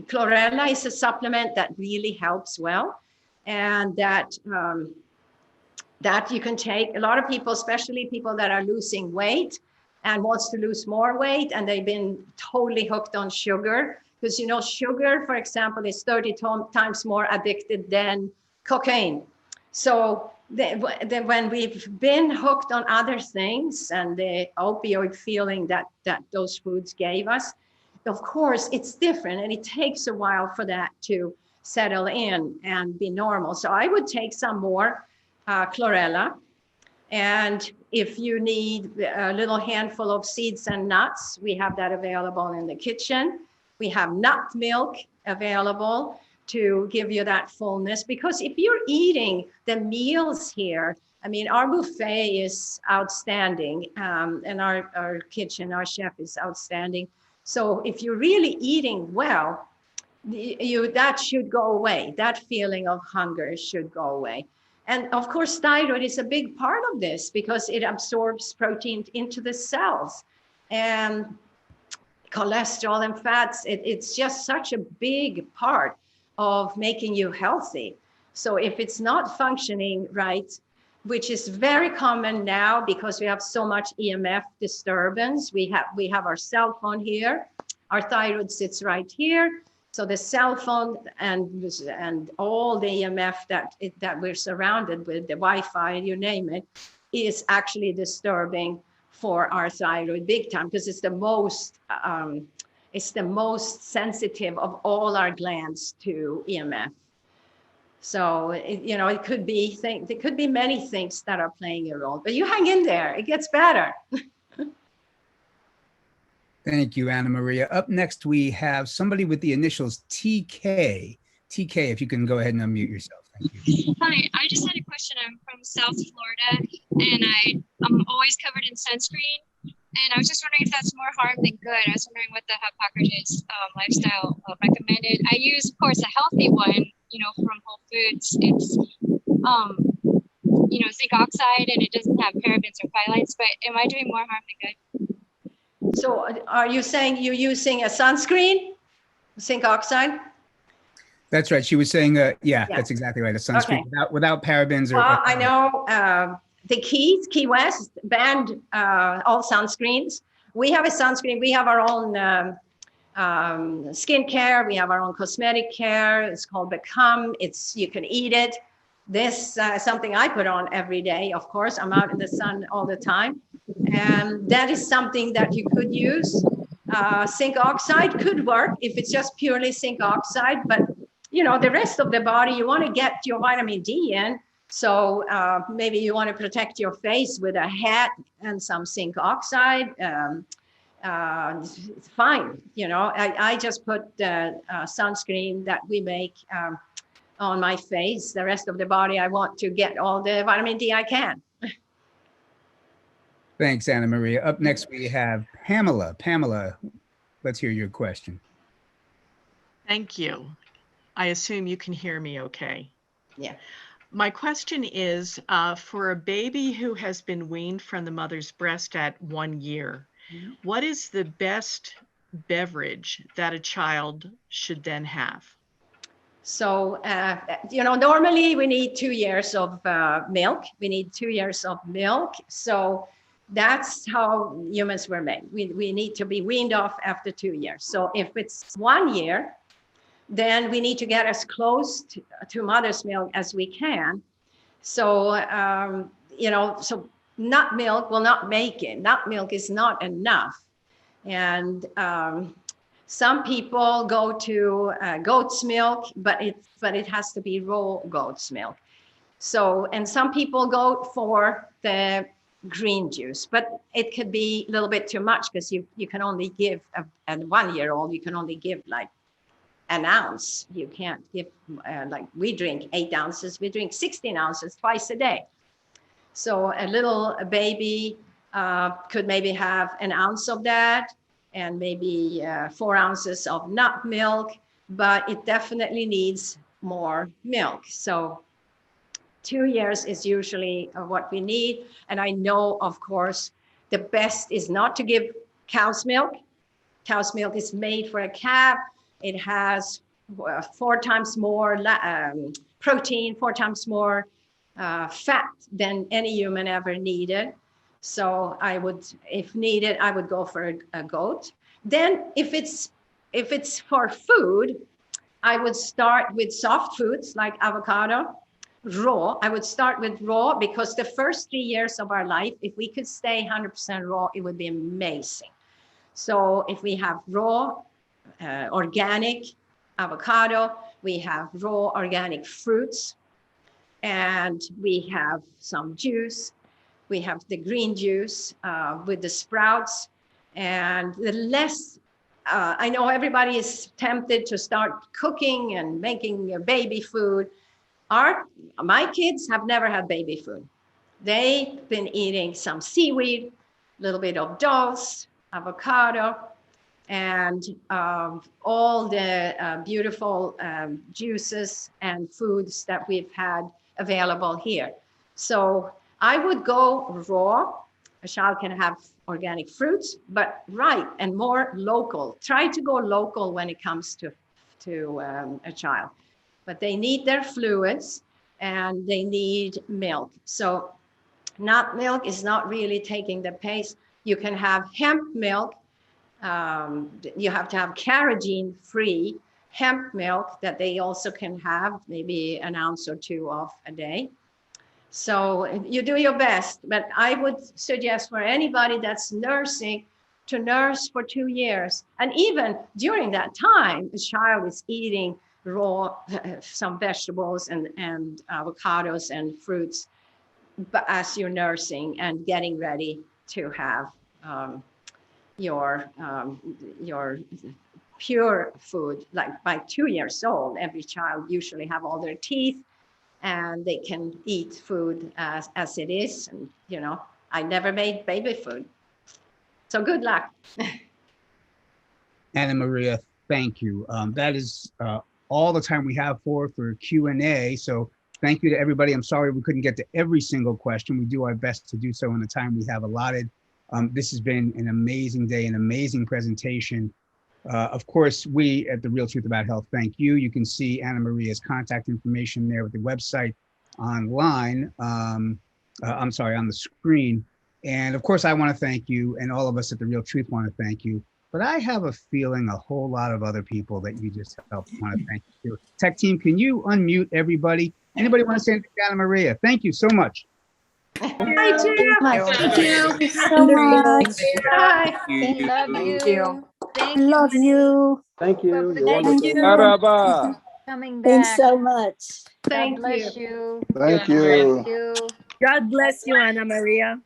chlorella is a supplement that really helps well. And that you can take. A lot of people, especially people that are losing weight and wants to lose more weight, and they've been totally hooked on sugar. Because, you know, sugar, for example, is 30 times more addicted than cocaine. So when we've been hooked on other things and the opioid feeling that those foods gave us, of course, it's different, and it takes a while for that to settle in and be normal. So I would take some more chlorella. And if you need a little handful of seeds and nuts, we have that available in the kitchen. We have nut milk available to give you that fullness, because if you're eating the meals here, I mean, our buffet is outstanding, and our kitchen, our chef is outstanding. So if you're really eating well, that should go away. That feeling of hunger should go away. And of course, thyroid is a big part of this because it absorbs protein into the cells, and cholesterol and fats. It's just such a big part of making you healthy. So if it's not functioning right, which is very common now because we have so much EMF disturbance, we have our cell phone here, our thyroid sits right here. So the cell phone and all the EMF that we're surrounded with, the Wi-Fi, you name it, is actually disturbing for our thyroid big time, because it's the most sensitive of all our glands to EMF. So you know, it could be many things that are playing a role, but you hang in there, it gets better. Thank you, Anna Maria. Up next, we have somebody with the initials TK. TK, if you can go ahead and unmute yourself. Thank you. Hi, I just had a question. I'm from South Florida, and I'm always covered in sunscreen. And I was just wondering if that's more harm than good. I was wondering what the Hippocrates lifestyle recommended. I use, of course, a healthy one, you know, from Whole Foods. It's, you know, zinc oxide, and it doesn't have parabens or phthalates. But am I doing more harm than good? So are you saying you're using a sunscreen, zinc oxide? That's right. She was saying, yeah, that's exactly right. A sunscreen without parabens. Well, I know the Key West banned all sunscreens. We have a sunscreen. We have our own skincare. We have our own cosmetic care. It's called Become. You can eat it. This is something I put on every day. Of course, I'm out in the sun all the time. And that is something that you could use. Zinc oxide could work if it's just purely zinc oxide, but you know, the rest of the body, you want to get your vitamin D in. So maybe you want to protect your face with a hat and some zinc oxide. It's fine. You know, I just put the sunscreen that we make on my face. The rest of the body, I want to get all the vitamin D I can. Thanks, Anna Maria. Up next, we have Pamela. Pamela, let's hear your question. Thank you. I assume you can hear me okay. Yeah. My question is, for a baby who has been weaned from the mother's breast at 1 year, what is the best beverage that a child should then have? So, you know, normally we need 2 years of milk. We need 2 years of milk. So that's how humans were made. We need to be weaned off after 2 years. So if it's 1 year, then we need to get as close to mother's milk as we can. So, you know, so nut milk will not make it. Nut milk is not enough. And some people go to goat's milk, but it has to be raw goat's milk. So, and some people go for the green juice, but it could be a little bit too much because you can only give a 1-year-old, you can only give like an ounce. You can't give, like we drink 8 ounces, we drink 16 ounces twice a day. So a little baby could maybe have an ounce of that and maybe 4 ounces of nut milk, but it definitely needs more milk. So 2 years is usually what we need. And I know, of course, the best is not to give cow's milk. Cow's milk is made for a calf. It has 4 times more protein, 4 times more fat than any human ever needed. So I would, if needed, I would go for a goat. Then if it's for food, I would start with soft foods like avocado. Raw, I would start with raw because the first 3 years of our life, if we could stay 100% raw, it would be amazing. So if we have raw, organic avocado, we have raw organic fruits, and we have some juice. We have the green juice with the sprouts, and the less, I know everybody is tempted to start cooking and making baby food. My kids have never had baby food. They've been eating some seaweed, a little bit of dulse, avocado, and all the beautiful juices and foods that we've had available here. So I would go raw. A child can have organic fruits, but right and more local. Try to go local when it comes to a child. But they need their fluids and they need milk. So nut milk is not really taking the pace. You can have hemp milk. You have to have carrageen-free hemp milk that they also can have maybe an ounce or 2 of a day. So you do your best, but I would suggest for anybody that's nursing to nurse for 2 years. And even during that time, the child is eating raw, some vegetables and avocados and fruits, but as you're nursing and getting ready to have your pure food. Like by 2 years old, every child usually have all their teeth and they can eat food as it is. And, you know, I never made baby food. So good luck. Anna Maria, thank you. That is all the time we have for Q&A. So thank you to everybody. I'm sorry we couldn't get to every single question. We do our best to do so in the time we have allotted. This has been an amazing day, an amazing presentation. Of course, we at The Real Truth About Health thank you. You can see Anna Maria's contact information there with the website online. On the screen. And of course, I want to thank you, and all of us at The Real Truth want to thank you. But I have a feeling a whole lot of other people that you just helped want to thank you. Tech team, can you unmute everybody? Anybody want to say anything to Anna Maria? Thank you so much. Hi, Jim. Thank you so much. Bye. Thank you. Thank I love you. Thank you. You're Thank wonderful. you. Araba. Coming back. Thanks so much. Thank God bless you. Thank you. Thank you. God bless you, Anna Maria.